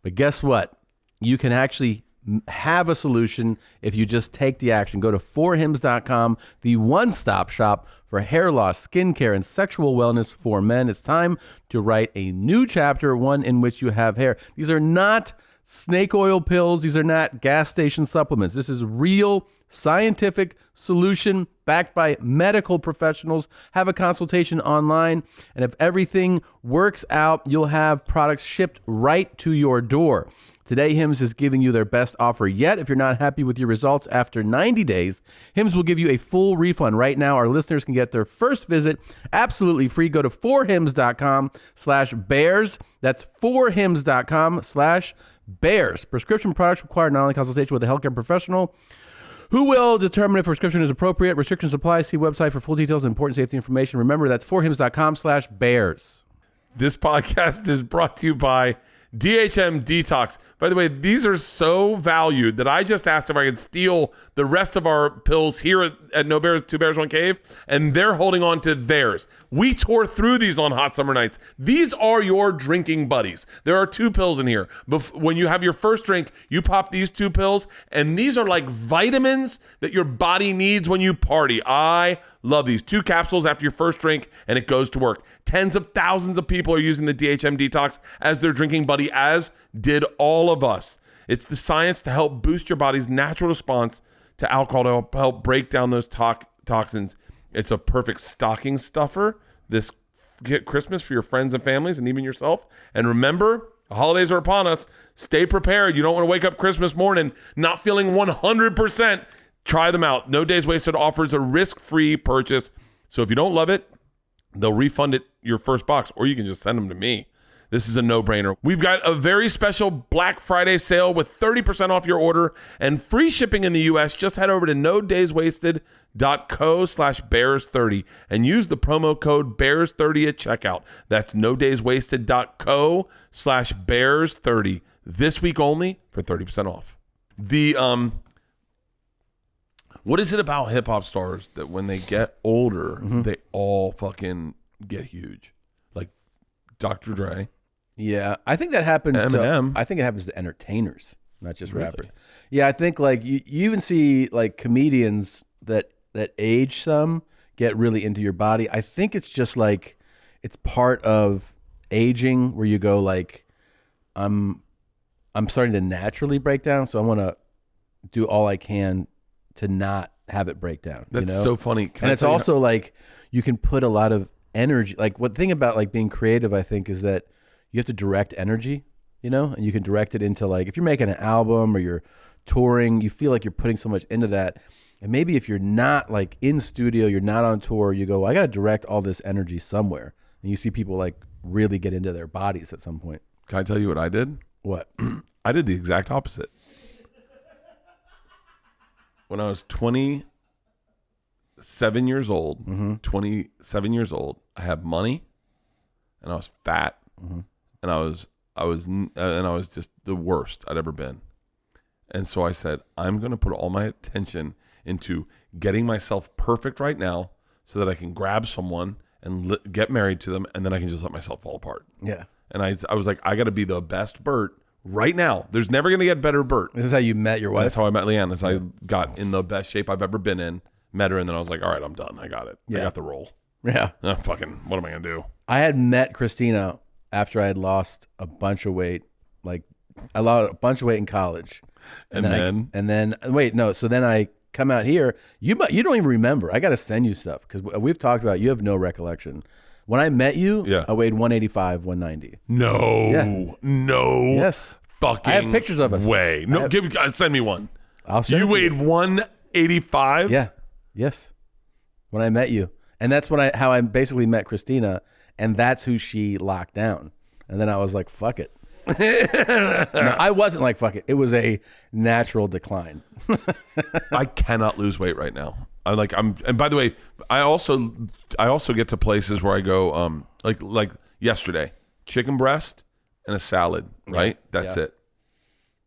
Speaker 2: But guess what? You can actually have a solution if you just take the action. Go to 4hims.com, the one-stop shop for hair loss, skincare, and sexual wellness for men. It's time to write a new chapter, one in which you have hair. These are not snake oil pills. These are not gas station supplements. This is real scientific solution backed by medical professionals. Have a consultation online, and if everything works out, you'll have products shipped right to your door. Today, Hims is giving you their best offer yet. If you're not happy with your results after 90 days, Hims will give you a full refund. Right now, our listeners can get their first visit absolutely free. Go to 4hims.com/bears. That's 4hims.com/bears. Prescription products require not only consultation with a healthcare professional who will determine if a prescription is appropriate. Restrictions apply. See website for full details and important safety information. Remember, that's 4hims.com/bears.
Speaker 1: This podcast is brought to you by DHM Detox. By the way, these are so valued that I just asked if I could steal the rest of our pills here at No Bears, Two Bears, One Cave, and they're holding on to theirs. We tore through these on hot summer nights. These are your drinking buddies. There are 2 pills in here. When you have your first drink, you pop these 2 pills, and these are like vitamins that your body needs when you party. I love these. 2 capsules after your first drink, and it goes to work. Tens of thousands of people are using the DHM Detox as their drinking buddy body, as did all of us. It's the science to help boost your body's natural response to alcohol to help break down those toxins. It's a perfect stocking stuffer this Christmas for your friends and families and even yourself. And remember, the holidays are upon us. Stay prepared. You don't want to wake up Christmas morning not feeling 100%. Try them out. No Days Wasted offers a risk-free purchase. So if you don't love it, they'll refund it your first box, or you can just send them to me. This is a no-brainer. We've got a very special Black Friday sale with 30% off your order and free shipping in the U.S. Just head over to nodayswasted.co/bears30 and use the promo code bears30 at checkout. That's nodayswasted.co/bears30. This week only for 30% off. What is it about hip hop stars that when they get older, they all fucking get huge? Like Dr. Dre.
Speaker 2: Yeah, I think that happens. I think it happens to entertainers, not just rappers. Yeah, I think like you even see like comedians that age some get really into your body. I think it's just like it's part of aging where you go like I'm starting to naturally break down, so I want to do all I can to not have it break down.
Speaker 1: That's so funny.
Speaker 2: And it's also like you can put a lot of energy. Like one thing about like being creative, I think, is that you have to direct energy, and you can direct it into like if you're making an album or you're touring, you feel like you're putting so much into that. And maybe if you're not like in studio, you're not on tour, you go, well, I got to direct all this energy somewhere. And you see people like really get into their bodies at some point.
Speaker 1: Can I tell you what I did?
Speaker 2: What?
Speaker 1: I did the exact opposite. When I was 27 years old, I had money, and I was fat, and I was just the worst I'd ever been. And so I said, I'm going to put all my attention into getting myself perfect right now, so that I can grab someone and get married to them, and then I can just let myself fall apart.
Speaker 2: Yeah.
Speaker 1: And I was like, I got to be the best Bert right now. There's never going to get better Bert.
Speaker 2: This is how you met your wife?
Speaker 1: That's how I met Leanne. As I got in the best shape I've ever been in, met her, and then I was like, all right, I'm done. I got it. I got the role.
Speaker 2: Yeah.
Speaker 1: Fucking, what am I going to do?
Speaker 2: I had met Christina after I had lost a bunch of weight. Like, I lost a bunch of weight in college. So then I come out here. You don't even remember. I got to send you stuff because we've talked about it. You have no recollection. When I met you, I weighed 185, 190.
Speaker 1: No.
Speaker 2: Yeah.
Speaker 1: No.
Speaker 2: Yes.
Speaker 1: Fucking
Speaker 2: I have pictures of us.
Speaker 1: Way. No, send me one.
Speaker 2: I'll send
Speaker 1: you weighed 185?
Speaker 2: Yeah. Yes. When I met you. And that's how I basically met Christina, and that's who she locked down. And then I was like, fuck it. No, I wasn't like, fuck it. It was a natural decline.
Speaker 1: I cannot lose weight right now. And by the way, I also get to places where I go, like yesterday, chicken breast and a salad, right? That's it.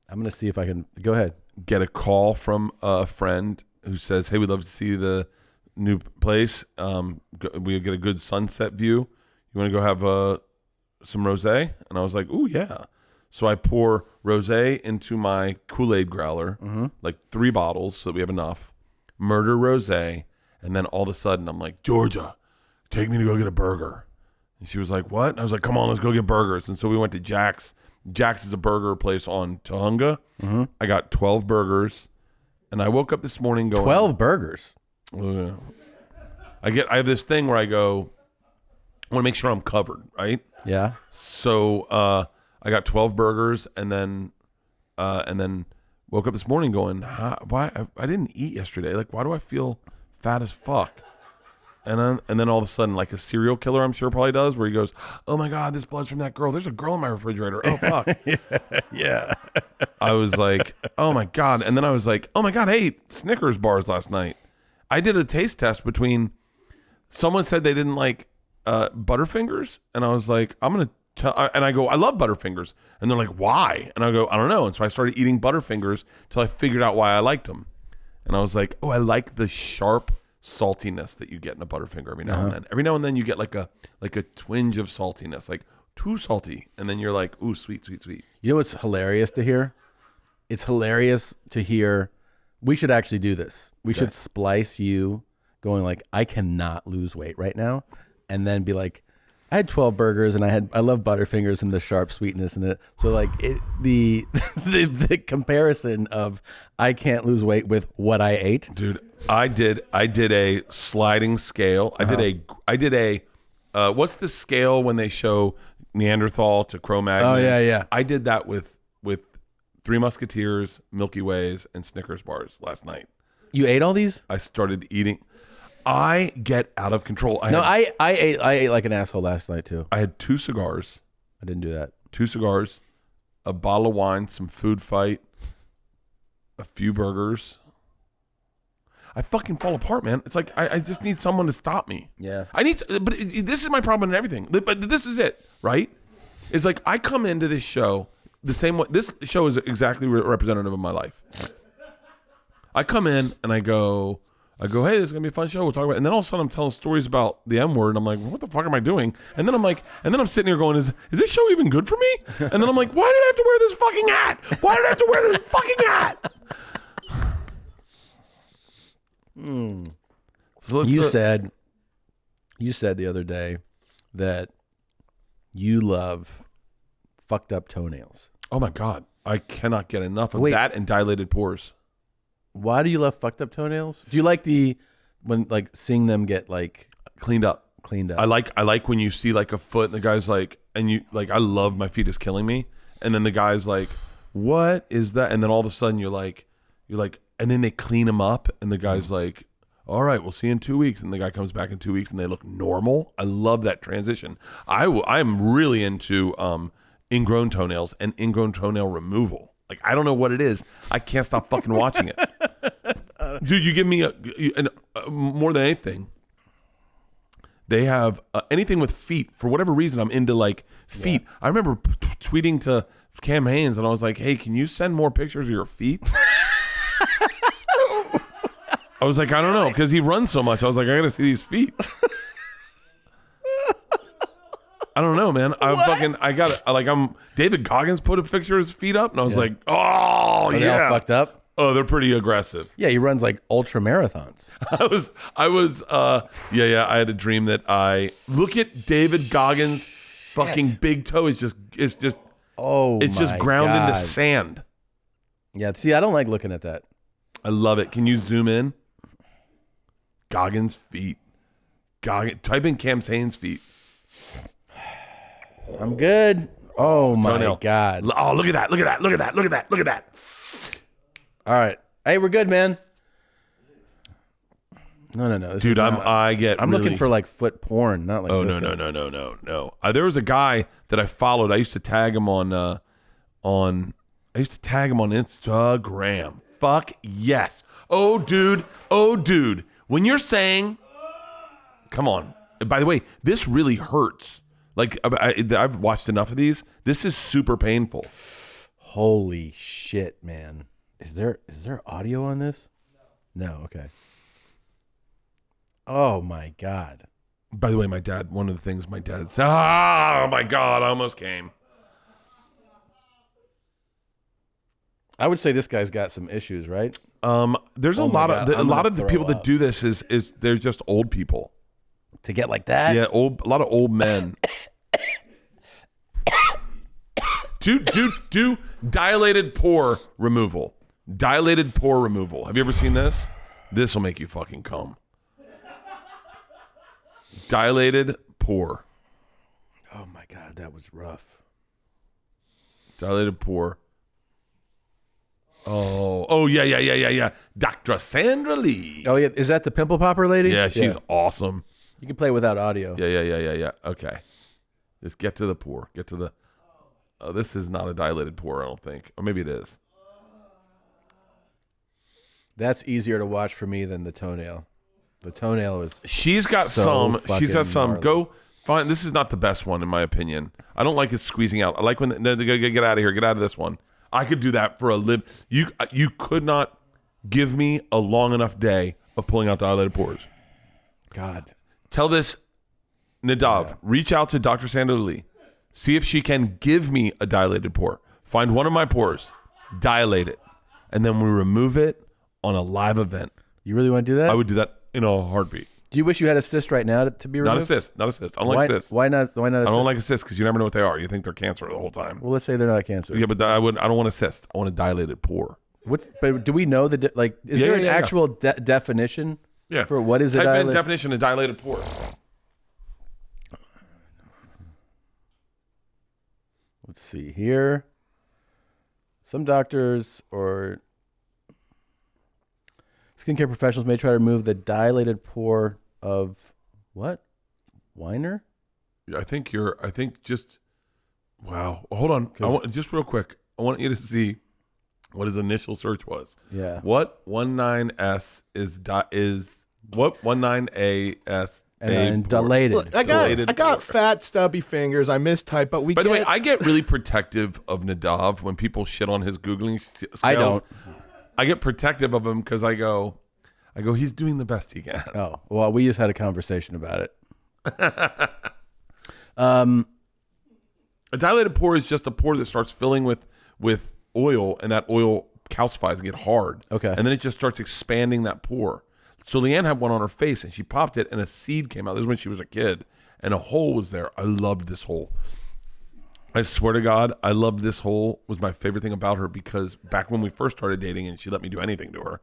Speaker 2: I'm going to see if I can, go ahead.
Speaker 1: Get a call from a friend who says, hey, we'd love to see the new place. We get a good sunset view. You want to go have some rosé? And I was like, ooh, yeah. So I pour rosé into my Kool-Aid growler, like 3 bottles so that we have enough. Murder rosé, and then all of a sudden I'm like, Georgia, take me to go get a burger. And she was like, what? And I was like, come on, let's go get burgers. And so we went to Jack's. Jack's is a burger place on Tujunga. I got 12 burgers, and I woke up this morning going
Speaker 2: 12 burgers.
Speaker 1: I have this thing where I go, I want to make sure I'm covered, right?
Speaker 2: Yeah.
Speaker 1: So I got 12 burgers, and then woke up this morning going, why I didn't eat yesterday? Like, why do I feel fat as fuck? And then all of a sudden, like a serial killer, I'm sure probably does, where he goes, oh my God, this blood's from that girl. There's a girl in my refrigerator. Oh, fuck.
Speaker 2: Yeah.
Speaker 1: I was like, oh my God. And then I was like, oh my God, hey, Snickers bars last night. I did a taste test between, someone said they didn't like Butterfingers. And I was like, I'm going to tell, and I go, I love Butterfingers. And they're like, why? And I go, I don't know. And so I started eating Butterfingers until I figured out why I liked them. And I was like, oh, I like the sharp saltiness that you get in a Butterfinger every now and then. Every now and then you get like a twinge of saltiness, like too salty. And then you're like, ooh, sweet, sweet, sweet.
Speaker 2: You know what's hilarious to hear? It's hilarious to hear. We should actually do this. We should splice you going like, I cannot lose weight right now. And then be like, I had 12 burgers and I love Butterfingers and the sharp sweetness in it. So like the comparison of I can't lose weight with what I ate.
Speaker 1: Dude, I did a sliding scale. I did a what's the scale when they show Neanderthal to Cro-Magnon?
Speaker 2: Oh yeah.
Speaker 1: I did that with Three Musketeers, Milky Ways, and Snickers bars last night.
Speaker 2: You ate all these?
Speaker 1: I started eating. I get out of control.
Speaker 2: I ate like an asshole last night too.
Speaker 1: I had 2 cigars.
Speaker 2: I didn't do that.
Speaker 1: 2 cigars, a bottle of wine, some Food Fight, a few burgers. I fucking fall apart, man. It's like I just need someone to stop me.
Speaker 2: Yeah.
Speaker 1: This is my problem and everything. But this is it, right? It's like I come into this show the same way. This show is exactly representative of my life. I come in and I go, hey, this is gonna be a fun show. We'll talk about it. And then all of a sudden I'm telling stories about the M word. And I'm like, what the fuck am I doing? And then I'm sitting here going, is this show even good for me? And then I'm like, why did I have to wear this fucking hat? Why did I have to wear this fucking hat? So
Speaker 2: You said the other day that you love fucked up toenails.
Speaker 1: oh my God, I cannot get enough of that and dilated pores.
Speaker 2: Why do you love fucked up toenails? Do you like seeing them get like
Speaker 1: Cleaned up.
Speaker 2: cleaned up?
Speaker 1: I like when you see like a foot and the guy's like, and you like, I love my feet is killing me. And then the guy's like, what is that? And then all of a sudden you're like, and then they clean them up and the guy's like, all right, we'll see you in 2 weeks. And the guy comes back in 2 weeks and they look normal. I love that transition. I'm really into ingrown toenails and ingrown toenail removal. Like, I don't know what it is. I can't stop fucking watching it. Dude, you give me more than anything. They have anything with feet. For whatever reason, I'm into like feet. Yeah. I remember tweeting to Cam Haynes and I was like, hey, can you send more pictures of your feet? I was like, I don't know, because he runs so much. I was like, I got to see these feet. I don't know, man. David Goggins put a picture of his feet up and I was like,
Speaker 2: Are they all fucked up?
Speaker 1: Oh, they're pretty aggressive.
Speaker 2: Yeah, he runs like ultra marathons.
Speaker 1: I had a dream that look at David Goggins' fucking big toe is just just ground into sand.
Speaker 2: Yeah, see, I don't like looking at that.
Speaker 1: I love it. Can you zoom in? Goggins' feet. Type in Cam Haynes' feet.
Speaker 2: I'm good. Oh my
Speaker 1: Toenail.
Speaker 2: God.
Speaker 1: Oh, look at that. Look at that. Look at that. Look at that. Look at that.
Speaker 2: All right. Hey, we're good, man. No.
Speaker 1: Dude, I'm
Speaker 2: looking for like foot porn, not like
Speaker 1: No. There was a guy that I followed. I used to tag him on Instagram. Fuck yes. Oh dude. When you're saying, come on. By the way, this really hurts. Like I've watched enough of these. This is super painful.
Speaker 2: Holy shit, man. Is there audio on this? No, okay. Oh my God.
Speaker 1: By the way, one of the things my dad said, oh my God, I almost came.
Speaker 2: I would say this guy's got some issues, right?
Speaker 1: There's a lot of the people that do this is they're just old people.
Speaker 2: To get like that?
Speaker 1: Yeah, a lot of old men. do dilated pore removal. Dilated pore removal. Have you ever seen this? This will make you fucking come. Dilated pore.
Speaker 2: Oh my God, that was rough.
Speaker 1: Dilated pore. Oh yeah. Dr. Sandra Lee.
Speaker 2: Oh yeah, is that the pimple popper lady?
Speaker 1: Yeah, she's awesome.
Speaker 2: You can play without audio.
Speaker 1: Yeah. Okay. Just get to the pore. Get to the. This is not a dilated pore, I don't think, or maybe it is.
Speaker 2: That's easier to watch for me than the toenail. The toenail is.
Speaker 1: She's got some.
Speaker 2: Gnarly.
Speaker 1: Go find. This is not the best one in my opinion. I don't like it squeezing out. I like when they get out of here. Get out of this one. I could do that for a live. You could not give me a long enough day of pulling out dilated pores.
Speaker 2: God.
Speaker 1: Tell this, Nadav, reach out to Dr. Sandra Lee. See if she can give me a dilated pore. Find one of my pores, dilate it, and then we remove it on a live event.
Speaker 2: You really want to do that?
Speaker 1: I would do that in a heartbeat.
Speaker 2: Do you wish you had a cyst right now to be removed?
Speaker 1: Not a cyst. I don't like cysts.
Speaker 2: Why not? Why not?
Speaker 1: I don't like a cyst because you never know what they are. You think they're cancer the whole time.
Speaker 2: Well, let's say they're not a cancer.
Speaker 1: Yeah, but I don't want a cyst. I want a dilated pore.
Speaker 2: But do we know is there an actual definition?
Speaker 1: Yeah.
Speaker 2: For what is a
Speaker 1: Type in
Speaker 2: dilated?
Speaker 1: definition of dilated pore.
Speaker 2: Let's see here. Some doctors or skincare professionals may try to remove the dilated pore of what? Weiner?
Speaker 1: I think just wow. Hold on. Just real quick. I want you to see what his initial search was.
Speaker 2: Yeah.
Speaker 1: What 19S is what 19AS
Speaker 2: and dilated.
Speaker 5: Look, I got fat, stubby fingers. I mistype, but
Speaker 1: By the way, I get really protective of Nadav when people shit on his Googling skills.
Speaker 2: I don't.
Speaker 1: I get protective of him because I go, he's doing the best he can.
Speaker 2: Oh, well, we just had a conversation about it.
Speaker 1: A dilated pore is just a pore that starts filling with oil, and that oil calcifies and get hard.
Speaker 2: Okay.
Speaker 1: And then it just starts expanding that pore. So Leanne had one on her face, and she popped it, and a seed came out. This is when she was a kid, and a hole was there. I loved this hole. I swear to God, I loved this hole. It was my favorite thing about her because back when we first started dating and she let me do anything to her,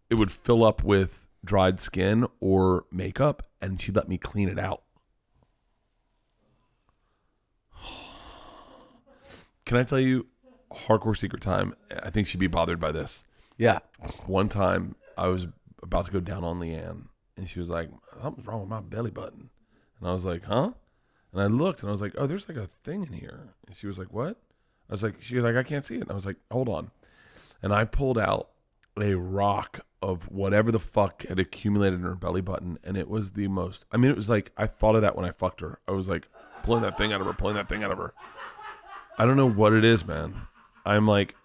Speaker 1: it would fill up with dried skin or makeup, and she'd let me clean it out. Can I tell you a hardcore secret time? I think she'd be bothered by this.
Speaker 2: Yeah.
Speaker 1: One time I was about to go down on Leanne, and she was like, something's wrong with my belly button. And I was like, huh? And I looked, and I was like, oh, there's like a thing in here. And she was like, what? She was like, I can't see it. And I was like, hold on. And I pulled out a rock of whatever the fuck had accumulated in her belly button, and it was the most, I mean, it was like, I thought of that when I fucked her. I was like, pulling that thing out of her. I don't know what it is, man. I'm like,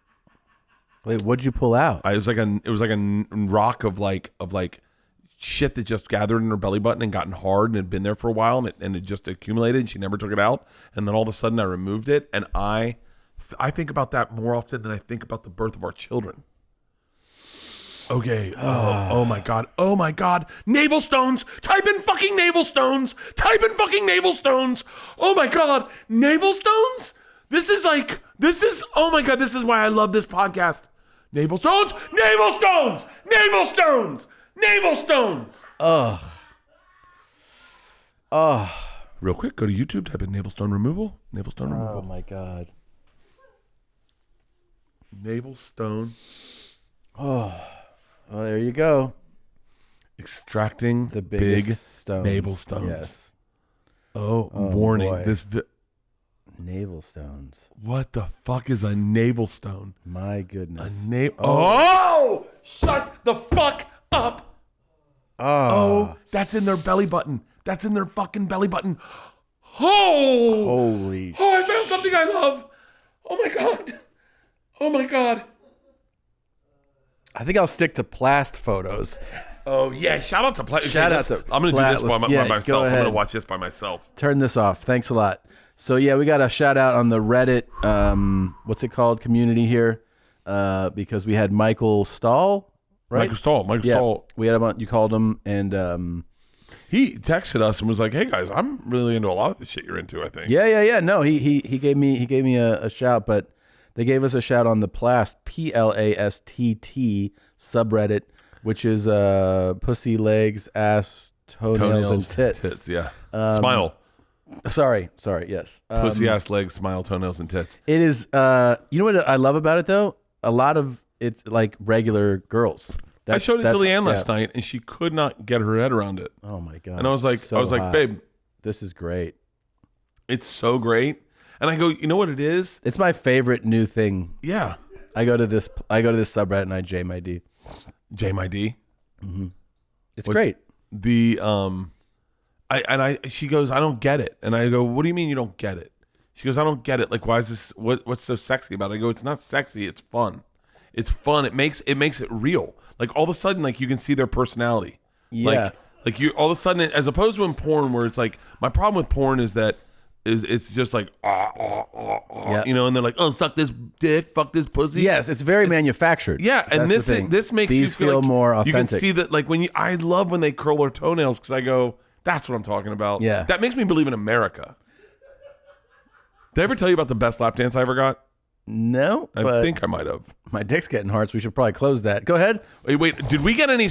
Speaker 2: wait, what'd you pull out?
Speaker 1: It was like a rock of like shit that just gathered in her belly button and gotten hard and had been there for a while, and it just accumulated, and she never took it out. And then all of a sudden I removed it, and I think about that more often than I think about the birth of our children. Okay. Oh my God. Navel stones. Type in fucking navel stones. Oh my God. Navel stones? This is, oh my God, this is why I love this podcast. Navel stones.
Speaker 2: Ugh.
Speaker 1: Real quick, go to YouTube, type in navel stone removal.
Speaker 2: Oh my God.
Speaker 1: Navel stone.
Speaker 2: Oh, well, there you go.
Speaker 1: Extracting
Speaker 2: The
Speaker 1: big
Speaker 2: biggest stones.
Speaker 1: navel stones.
Speaker 2: Yes.
Speaker 1: Oh, warning.
Speaker 2: Boy. Navel stones.
Speaker 1: What the fuck is a navel stone?
Speaker 2: My goodness.
Speaker 1: Oh! Shut the fuck up!
Speaker 2: Oh,
Speaker 1: That's in their belly button. That's in their fucking belly button. Oh!
Speaker 2: holy.
Speaker 1: Oh, I found something I love. Oh my God.
Speaker 2: I think I'll stick to plast photos.
Speaker 1: Oh yeah! Shout out to
Speaker 2: Shout out to
Speaker 1: I'm gonna do this by
Speaker 2: Yeah,
Speaker 1: myself.
Speaker 2: go
Speaker 1: I'm
Speaker 2: ahead.
Speaker 1: gonna watch this by myself.
Speaker 2: Turn this off. Thanks a lot. So yeah, we got a shout out on the Reddit. What's it called? Community here, because we had Michael Stahl, right?
Speaker 1: Michael Stahl.
Speaker 2: We had him on. You called him, and
Speaker 1: He texted us and was like, "Hey guys, I'm really into a lot of the shit you're into. I think."
Speaker 2: yeah. No, he gave me a shout, but they gave us a shout on the Plast PLASTT subreddit, which is pussy, legs, ass, toenails, and tits.
Speaker 1: Yeah. Smile.
Speaker 2: Sorry. Yes.
Speaker 1: Pussy, ass, legs, smile, toenails, and tits.
Speaker 2: It is. You know what I love about it though? A lot of it's like regular girls.
Speaker 1: I showed it to Leanne last night, and she could not get her head around it.
Speaker 2: Oh my God.
Speaker 1: And I was like,
Speaker 2: so hot.
Speaker 1: babe,
Speaker 2: this is great.
Speaker 1: it's so great. And I go, you know what it is?
Speaker 2: It's my favorite new thing.
Speaker 1: Yeah.
Speaker 2: I go to this subreddit and I J my D.
Speaker 1: J my D.
Speaker 2: It's great.
Speaker 1: She goes, I don't get it. And I go, what do you mean you don't get it? She goes, I don't get it. Like, why is this, what's so sexy about it? I go, it's not sexy. It's fun. It's fun. It makes it real. Like all of a sudden, like you can see their personality.
Speaker 2: Yeah.
Speaker 1: Like you, all of a sudden, as opposed to in porn where it's like, my problem with porn is that it's just like
Speaker 2: Yeah.
Speaker 1: you know, and they're like, oh, suck this dick, fuck this pussy.
Speaker 2: Yes, it's very manufactured.
Speaker 1: Yeah, and
Speaker 2: That's the thing.
Speaker 1: this makes
Speaker 2: These
Speaker 1: you feel like
Speaker 2: more authentic.
Speaker 1: You can see that, like I love when they curl their toenails because I go, that's what I'm talking about.
Speaker 2: Yeah.
Speaker 1: That makes me believe in America. Did I ever tell you about the best lap dance I ever got?
Speaker 2: No,
Speaker 1: I
Speaker 2: but
Speaker 1: think I might have.
Speaker 2: my dick's getting hard, so we should probably close that. Go ahead.
Speaker 1: Wait, did we get any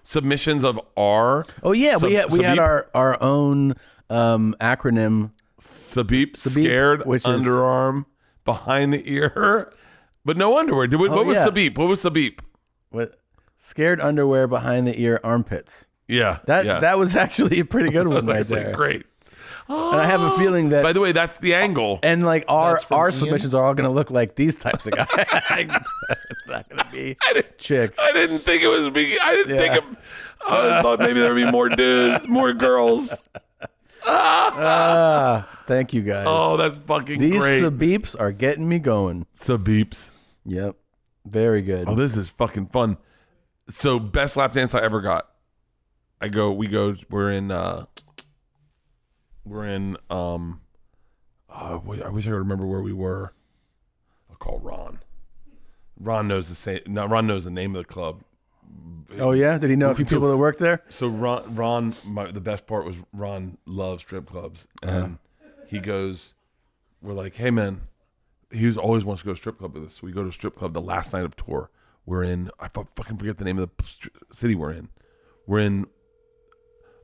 Speaker 1: submissions of our?
Speaker 2: Oh yeah, we had
Speaker 1: Sabib?
Speaker 2: our own acronym.
Speaker 1: Sabib, scared,
Speaker 2: which is-
Speaker 1: underarm, behind the ear, but no underwear. What was
Speaker 2: yeah.
Speaker 1: Sabib? What was Sabib?
Speaker 2: What? Scared underwear behind the ear armpits.
Speaker 1: Yeah,
Speaker 2: That was actually a pretty good one right
Speaker 1: actually
Speaker 2: there.
Speaker 1: great.
Speaker 2: And I have a feeling that
Speaker 1: By the way, that's the angle.
Speaker 2: and like our
Speaker 5: Ian?
Speaker 2: submissions are all going to look like these types of guys. It's not going to be chicks.
Speaker 1: I didn't think it was me. I didn't think of. I thought maybe there would be more dudes, more girls.
Speaker 2: Thank you guys.
Speaker 1: Oh, that's fucking
Speaker 2: These
Speaker 1: great.
Speaker 2: beeps are getting me going.
Speaker 1: Sabeeps.
Speaker 2: Yep. Very good.
Speaker 1: Oh, this is fucking fun. So, best lap dance I ever got. We're in I wish I could remember where we were. I'll call Ron. Ron knows the name of the club.
Speaker 2: Oh yeah, did he know a few people that work there?
Speaker 1: So Ron, the best part was Ron loves strip clubs, and he goes, "We're like, hey man," he always wants to go to a strip club with us. So we go to a strip club the last night of tour. We're in, I fucking forget the name of the city we're in. We're in.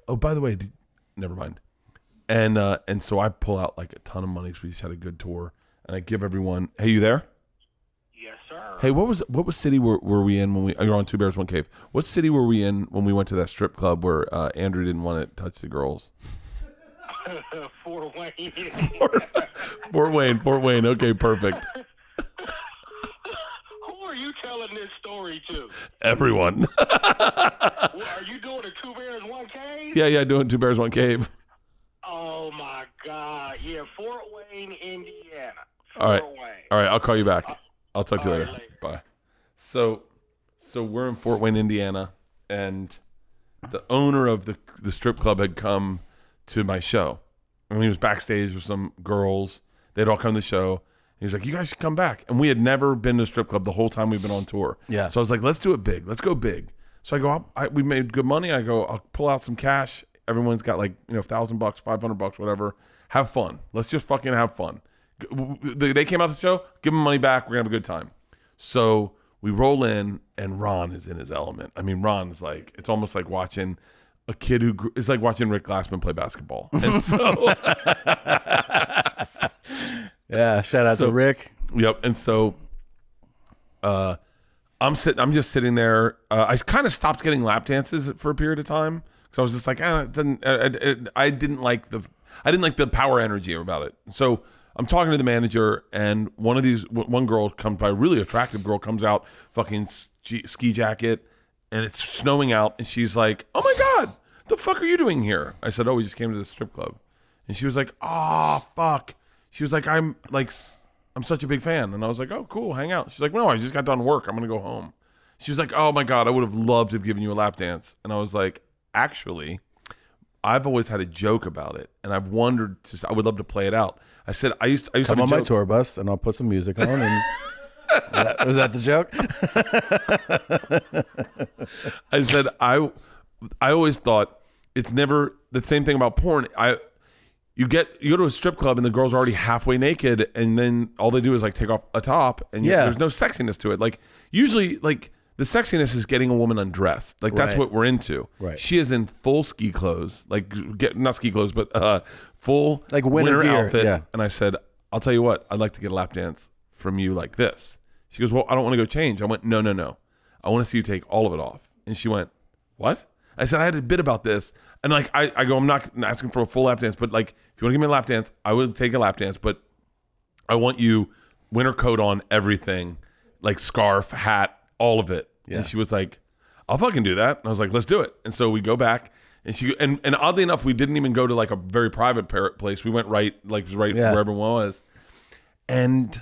Speaker 1: Oh, by the way, never mind. And so I pull out like a ton of money because we just had a good tour, and I give everyone, "Hey, you there?"
Speaker 6: Yes, sir.
Speaker 1: Hey, what was city were we in when you're on Two Bears One Cave? What city were we in when we went to that strip club where Andrew didn't want to touch the girls?
Speaker 6: Fort Wayne.
Speaker 1: Fort Wayne. Okay, perfect.
Speaker 6: Who are you telling this story to?
Speaker 1: Everyone.
Speaker 6: Are you doing a Two Bears, One Cave?
Speaker 1: Yeah, doing Two Bears One Cave.
Speaker 6: Oh, my God. Yeah, Fort Wayne, Indiana.
Speaker 1: All right.
Speaker 6: Fort Wayne.
Speaker 1: All right, I'll call you back. I'll talk to you
Speaker 6: all
Speaker 1: later.
Speaker 6: right, later.
Speaker 1: Bye. So we're in Fort Wayne, Indiana, and the owner of the strip club had come to my show. And he was backstage with some girls. They'd all come to the show. He was like, "You guys should come back." And we had never been to a strip club the whole time we've been on tour.
Speaker 2: Yeah.
Speaker 1: So I was like, "Let's do it big. Let's go big." So I go, we made good money. I go, I'll pull out some cash. Everyone's got like, $1,000, $500, whatever. Have fun. Let's just fucking have fun. They came out to the show. Give them money back. We're gonna have a good time. So we roll in, and Ron is in his element. I mean, Ron's like, it's almost like watching a kid it's like watching Rick Glassman play basketball. And so,
Speaker 2: Yeah, shout out to Rick.
Speaker 1: yep. And so, I'm just sitting there. I kind of stopped getting lap dances for a period of time because I was just like, I didn't like the power energy about it. So I'm talking to the manager, and one girl comes by, a really attractive girl comes out, fucking ski jacket, and it's snowing out, and she's like, "Oh my God, the fuck are you doing here?" I said, "Oh, we just came to the strip club." And she was like, "Oh, fuck." She was like, I'm such a big fan. And I was like, "Oh, cool, hang out." She's like, "No, I just got done work. I'm going to go home." She was like, "Oh my God, I would have loved to have given you a lap dance." And I was like, "Actually, I've always had a joke about it, and I've wondered, I would love to play it out." I said, I used
Speaker 2: Come
Speaker 1: to have
Speaker 2: on
Speaker 1: a
Speaker 2: my
Speaker 1: joke.
Speaker 2: tour bus, and I'll put some music on. And was that the joke?
Speaker 1: I said, I always thought it's never the same thing about porn. You go to a strip club and the girl's already halfway naked, and then all they do is like take off a top, and there's no sexiness to it. Like usually, like the sexiness is getting a woman undressed. Like that's
Speaker 2: Right.
Speaker 1: what we're into.
Speaker 2: Right.
Speaker 1: She is in full ski clothes, like not ski clothes, but full
Speaker 2: Like winter gear,
Speaker 1: outfit.
Speaker 2: yeah.
Speaker 1: And I said, "I'll tell you what, I'd like to get a lap dance from you like this." She goes, "Well, I don't want to go change." I went, No. I want to see you take all of it off." And she went, "What?" I said, "I had a bit about this." And like, I go, "I'm not asking for a full lap dance, but like, if you want to give me a lap dance, I will take a lap dance, but I want you winter coat on, everything, like scarf, hat, all of it."
Speaker 2: Yeah.
Speaker 1: And she was like, "I'll fucking do that." And I was like, "Let's do it." And so we go back, and and oddly enough, we didn't even go to like a very private place. We went right where everyone was. And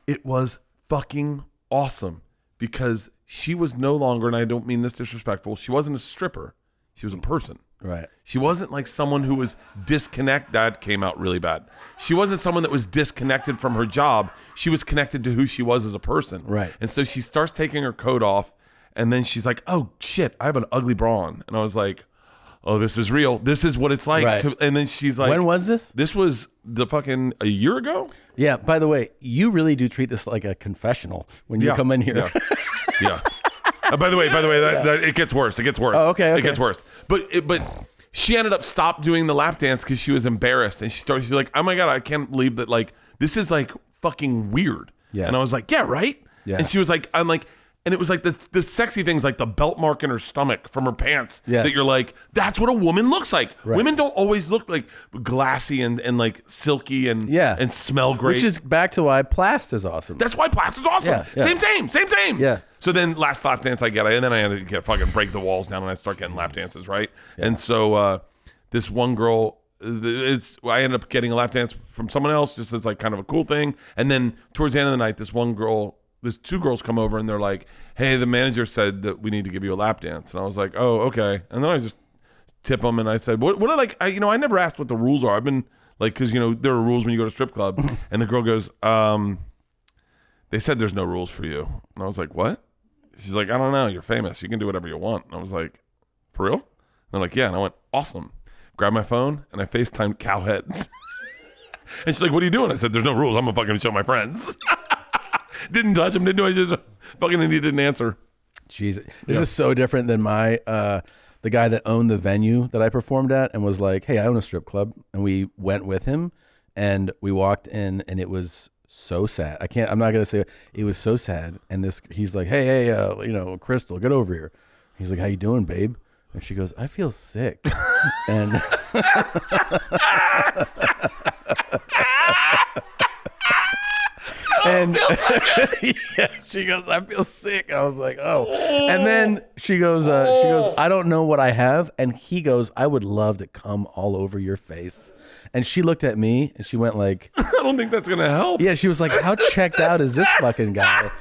Speaker 1: it was fucking awesome because she was no longer, and I don't mean this disrespectful, she wasn't a stripper. She was a person.
Speaker 2: Right.
Speaker 1: She wasn't like someone who was disconnected. That came out really bad. She wasn't someone that was disconnected from her job. She was connected to who she was as a person.
Speaker 2: Right.
Speaker 1: And so she starts taking her coat off, and then she's like, "Oh shit, I have an ugly bra on." And I was like, "Oh, this is real. This is what it's like."
Speaker 2: Right.
Speaker 1: And then she's like,
Speaker 2: When was this?
Speaker 1: This was the fucking a year ago.
Speaker 2: Yeah. By the way, you really do treat this like a confessional when you come in here.
Speaker 1: Yeah. By the way, that it gets worse. It gets worse.
Speaker 2: Oh, okay.
Speaker 1: It gets worse. But she ended up stopped doing the lap dance because she was embarrassed, and she was like, "Oh my god, I can't believe that. Like, this is like fucking weird."
Speaker 2: Yeah.
Speaker 1: And I was like, "Yeah, right."
Speaker 2: Yeah.
Speaker 1: And she was like, "I'm like." And it was like the sexy things, like the belt mark in her stomach from her pants.
Speaker 2: Yes.
Speaker 1: That you're like, that's what a woman looks like.
Speaker 2: Right.
Speaker 1: Women don't always look like glassy and like silky and smell great.
Speaker 2: Which is back to why Plast is awesome.
Speaker 1: That's why Plast is awesome.
Speaker 2: Yeah.
Speaker 1: Same.
Speaker 2: Yeah.
Speaker 1: So then last lap dance I get, and then I had to fucking break the walls down and I start getting lap dances, right? Yeah. And so this one girl, I ended up getting a lap dance from someone else just as like kind of a cool thing. And then towards the end of the night, there's two girls come over and they're like, "Hey, the manager said that we need to give you a lap dance." And I was like, "Oh, okay." And then I just tip them and I said, "What are like?" I never asked what the rules are. I've been like, because there are rules when you go to strip club. And the girl goes, "They said there's no rules for you." And I was like, "What?" She's like, "I don't know. You're famous. You can do whatever you want." And I was like, "For real?" And they're like, "Yeah." And I went, "Awesome." Grabbed my phone and I FaceTimed Cowhead. And she's like, "What are you doing?" I said, "There's no rules. I'm gonna fucking show my friends." Didn't touch him, didn't do it, just fucking he didn't answer.
Speaker 2: Jeez, this is so different than my the guy that owned the venue that I performed at and was like, "Hey, I own a strip club," and we went with him and we walked in and it was so sad. I'm not gonna say it was so sad. And he's like, "Hey, Crystal, get over here." He's like, "How you doing, babe?" And she goes, "I feel sick." And and yeah, she goes, "I feel sick." And I was like, "Oh." And then she goes, "I don't know what I have." And he goes, "I would love to come all over your face." And she looked at me and she went like,
Speaker 1: "I don't think that's gonna help."
Speaker 2: Yeah, she was like, "How checked out is this fucking guy?"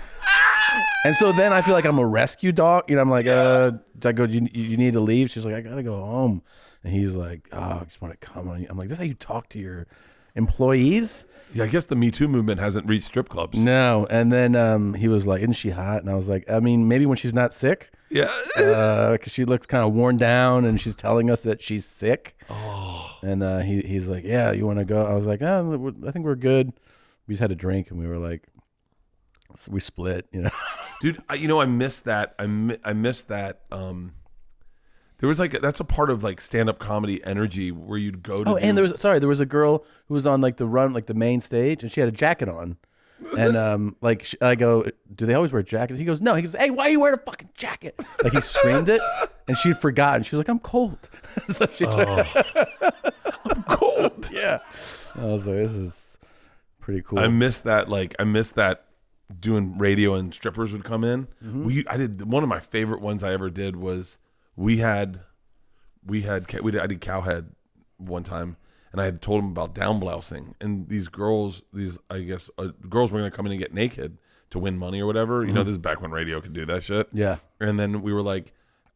Speaker 2: And so then I feel like I'm a rescue dog. I'm like, I go, you need to leave? She's like, "I gotta go home." And he's like, "Oh, I just want to come on you." I'm like, "This is how you talk to your employees?"
Speaker 1: Yeah, I guess the Me Too movement hasn't reached strip clubs.
Speaker 2: No. And then he was like, "Isn't she hot?" And I was like, "I mean, maybe when she's not sick."
Speaker 1: Yeah.
Speaker 2: Because she looks kind of worn down and she's telling us that she's sick. Oh. And he's like, "Yeah, you want to go?" I was like, "Oh, I think we're good." We just had a drink and we were like, we split,
Speaker 1: Dude, I miss that. I miss that. There was like that's a part of like stand-up comedy energy where you'd go to.
Speaker 2: Oh, and there was a girl who was on like the main stage, and she had a jacket on, and I go, "Do they always wear jackets?" He goes, "No." He goes, "Hey, why are you wearing a fucking jacket?" Like he screamed it, and she'd forgotten. She was like, "I'm cold." So she
Speaker 1: I'm cold.
Speaker 2: Yeah. I was like, this is pretty cool.
Speaker 1: I miss that. Doing radio and strippers would come in.
Speaker 2: Mm-hmm.
Speaker 1: I did one of my favorite ones I ever did was I did Cowhead one time, and I had told him about down blousing, and these girls were going to come in and get naked to win money or whatever. This is back when radio could do that shit.
Speaker 2: Yeah.
Speaker 1: And then we were like,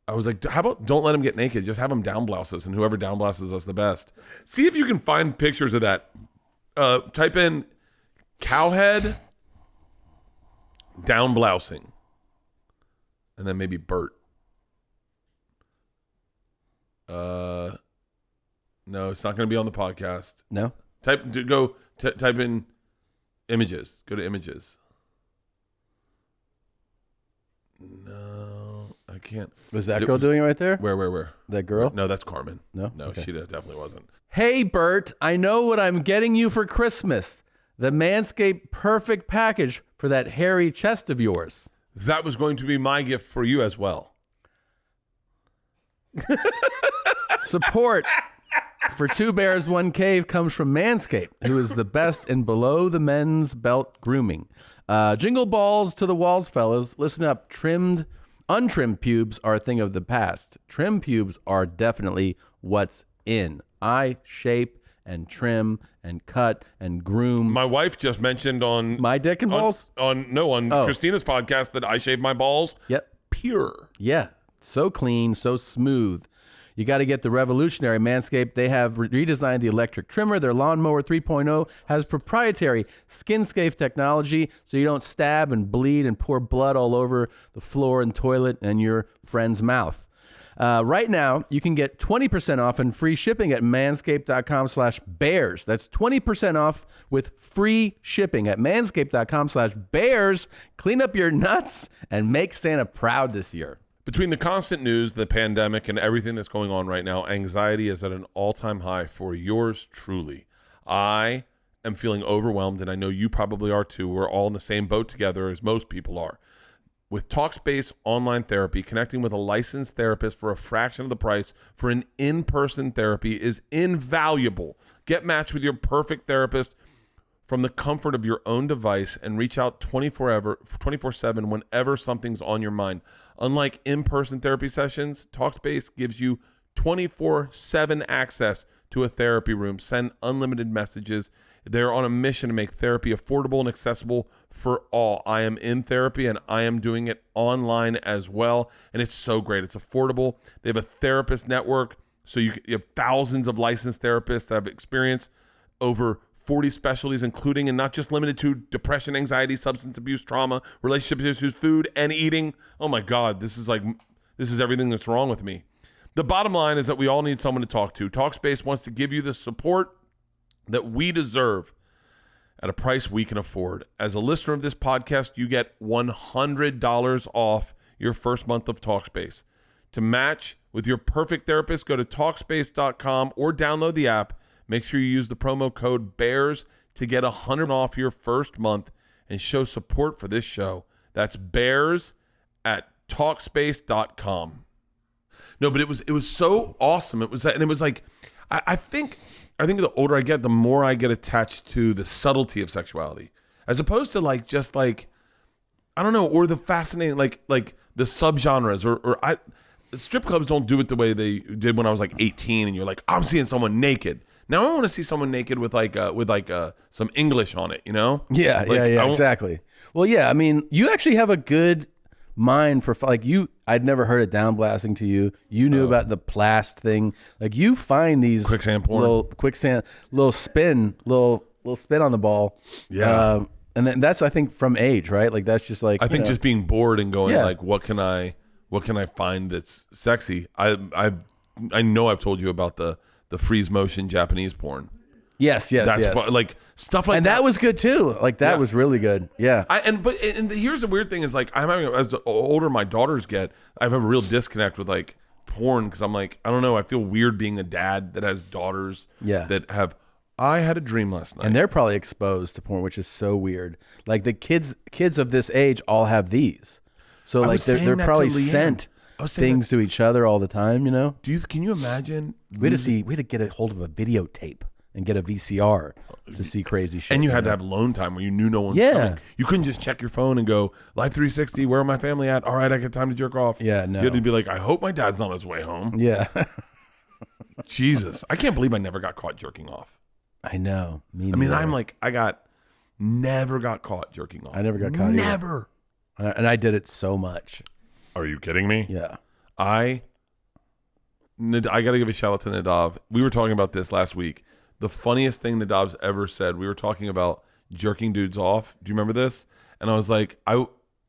Speaker 1: I was like, how about don't let them get naked, just have them down blouse us, and whoever down blouses us the best. See if you can find pictures of that. Type in Cowhead down blousing, and then maybe Bert. No, it's not going to be on the podcast.
Speaker 2: No.
Speaker 1: Type in images. Go to images. No, I can't.
Speaker 2: Was that girl doing it right there?
Speaker 1: Where?
Speaker 2: That girl?
Speaker 1: No, that's Carmen.
Speaker 2: No?
Speaker 1: No,
Speaker 2: Okay.
Speaker 1: she definitely wasn't.
Speaker 2: "Hey, Bert, I know what I'm getting you for Christmas. The Manscaped Perfect Package for that hairy chest of yours."
Speaker 1: That was going to be my gift for you as well.
Speaker 2: Support for Two Bears, One Cave comes from Manscaped, who is the best in below the men's belt grooming. Jingle balls to the walls, fellas. Listen up. Untrimmed pubes are a thing of the past. Trim pubes are definitely what's in. I shape and trim and cut and groom.
Speaker 1: My wife just mentioned on
Speaker 2: My dick and balls?
Speaker 1: on Christina's podcast that I shave my balls.
Speaker 2: Yep.
Speaker 1: Pure.
Speaker 2: Yeah. So clean, so smooth. You got to get the revolutionary Manscaped. They have redesigned the electric trimmer. Their Lawnmower 3.0 has proprietary skin-safe technology, so you don't stab and bleed and pour blood all over the floor and toilet and your friend's mouth. Right now, you can get 20% off and free shipping at manscaped.com/bears. That's 20% off with free shipping at manscaped.com/bears. Clean up your nuts and make Santa proud this year.
Speaker 1: Between the constant news, the pandemic, and everything that's going on right now, anxiety is at an all-time high for yours truly. I am feeling overwhelmed, and I know you probably are too. We're all in the same boat together as most people are. With Talkspace online therapy, connecting with a licensed therapist for a fraction of the price for an in-person therapy is invaluable. Get matched with your perfect therapist from the comfort of your own device and reach out 24/7 whenever something's on your mind. Unlike in-person therapy sessions, Talkspace gives you 24/7 access to a therapy room. Send unlimited messages. They're on a mission to make therapy affordable and accessible for all. I am in therapy and I am doing it online as well. And it's so great. It's affordable. They have a therapist network. So you have thousands of licensed therapists that have experience over 40 specialties, including and not just limited to depression, anxiety, substance abuse, trauma, relationship issues, food, and eating. Oh my God, this is everything that's wrong with me. The bottom line is that we all need someone to talk to. Talkspace wants to give you the support that we deserve at a price we can afford. As a listener of this podcast, you get $100 off your first month of Talkspace. To match with your perfect therapist, go to Talkspace.com or download the app. Make sure you use the promo code BEARS to get $100 off your first month and show support for this show. That's BEARS at Talkspace.com. No, but it was so awesome. It was like, I think the older I get, the more I get attached to the subtlety of sexuality, as opposed to I don't know, or the fascinating like the subgenres or strip clubs don't do it the way they did when I was 18 and you're like, I'm seeing someone naked. Now I want to see someone naked with some English on it, you know?
Speaker 2: Yeah, exactly. Well, yeah, I mean, you actually have a good mind for I'd never heard of down blasting to you. You knew about the plast thing. You find these
Speaker 1: quicksand porn,
Speaker 2: little spin on the ball.
Speaker 1: Yeah.
Speaker 2: And then that's, I think, from age, right? That's just
Speaker 1: I think just being bored and going what can I find that's sexy? I know I've told you about the freeze motion Japanese porn.
Speaker 2: Yes.
Speaker 1: That's fun, stuff like
Speaker 2: and
Speaker 1: that.
Speaker 2: that was good too. That was really good. Yeah.
Speaker 1: And here's the weird thing is I'm having, as the older my daughters get, I have a real disconnect with porn because I'm I don't know, I feel weird being a dad that has daughters that have. I had a dream last night,
Speaker 2: and they're probably exposed to porn, which is so weird. The kids of this age all have these, so they're probably sent things to each other all the time. You know?
Speaker 1: Can you imagine?
Speaker 2: We had to get a hold of a videotape and get a VCR to see crazy shit.
Speaker 1: And you had to have alone time where you knew no one was coming. You couldn't just check your phone and go, Live 360, where are my family at? All right, I got time to jerk off.
Speaker 2: Yeah, no.
Speaker 1: You had to be I hope my dad's on his way home.
Speaker 2: Yeah.
Speaker 1: Jesus. I can't believe I never got caught jerking off.
Speaker 2: I know.
Speaker 1: Never got caught jerking off.
Speaker 2: I never got caught
Speaker 1: Never.
Speaker 2: Either. And I did it so much.
Speaker 1: Are you kidding me?
Speaker 2: Yeah.
Speaker 1: I got to give a shout out to Nadav. We were talking about this last week. The funniest thing Nadav's ever said, we were talking about jerking dudes off. Do you remember this? And I was like, I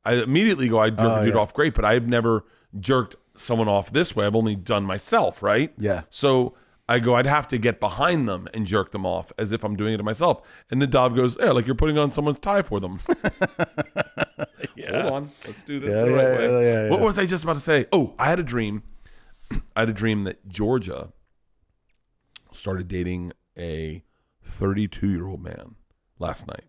Speaker 1: immediately go, I'd jerk a dude off, great, but I've never jerked someone off this way. I've only done myself, right?
Speaker 2: Yeah.
Speaker 1: So I go, I'd have to get behind them and jerk them off as if I'm doing it to myself. And Nadav goes, yeah, you're putting on someone's tie for them. Hold on. Let's do this the right way.
Speaker 2: Yeah.
Speaker 1: What was I just about to say? Oh, I had a dream. That Georgia started dating a 32-year-old man last night,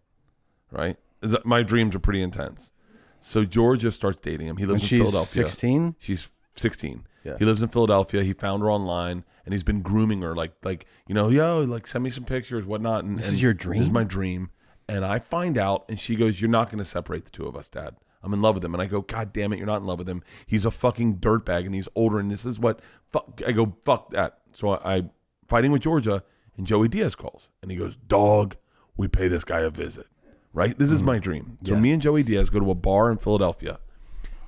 Speaker 1: right? My dreams are pretty intense. So Georgia starts dating him. He lives in Philadelphia.
Speaker 2: 16?
Speaker 1: She's 16.
Speaker 2: Yeah.
Speaker 1: He lives in Philadelphia. He found her online, and he's been grooming her, send me some pictures, whatnot. And
Speaker 2: this is your dream?
Speaker 1: This is my dream. And I find out, and she goes, you're not going to separate the two of us, Dad. I'm in love with him. And I go, God damn it, you're not in love with him. He's a fucking dirtbag, and he's older, and this is what, I go, fuck that. So I'm fighting with Georgia, and Joey Diaz calls, and he goes, dog, we pay this guy a visit, right? This is my dream. So me and Joey Diaz go to a bar in Philadelphia.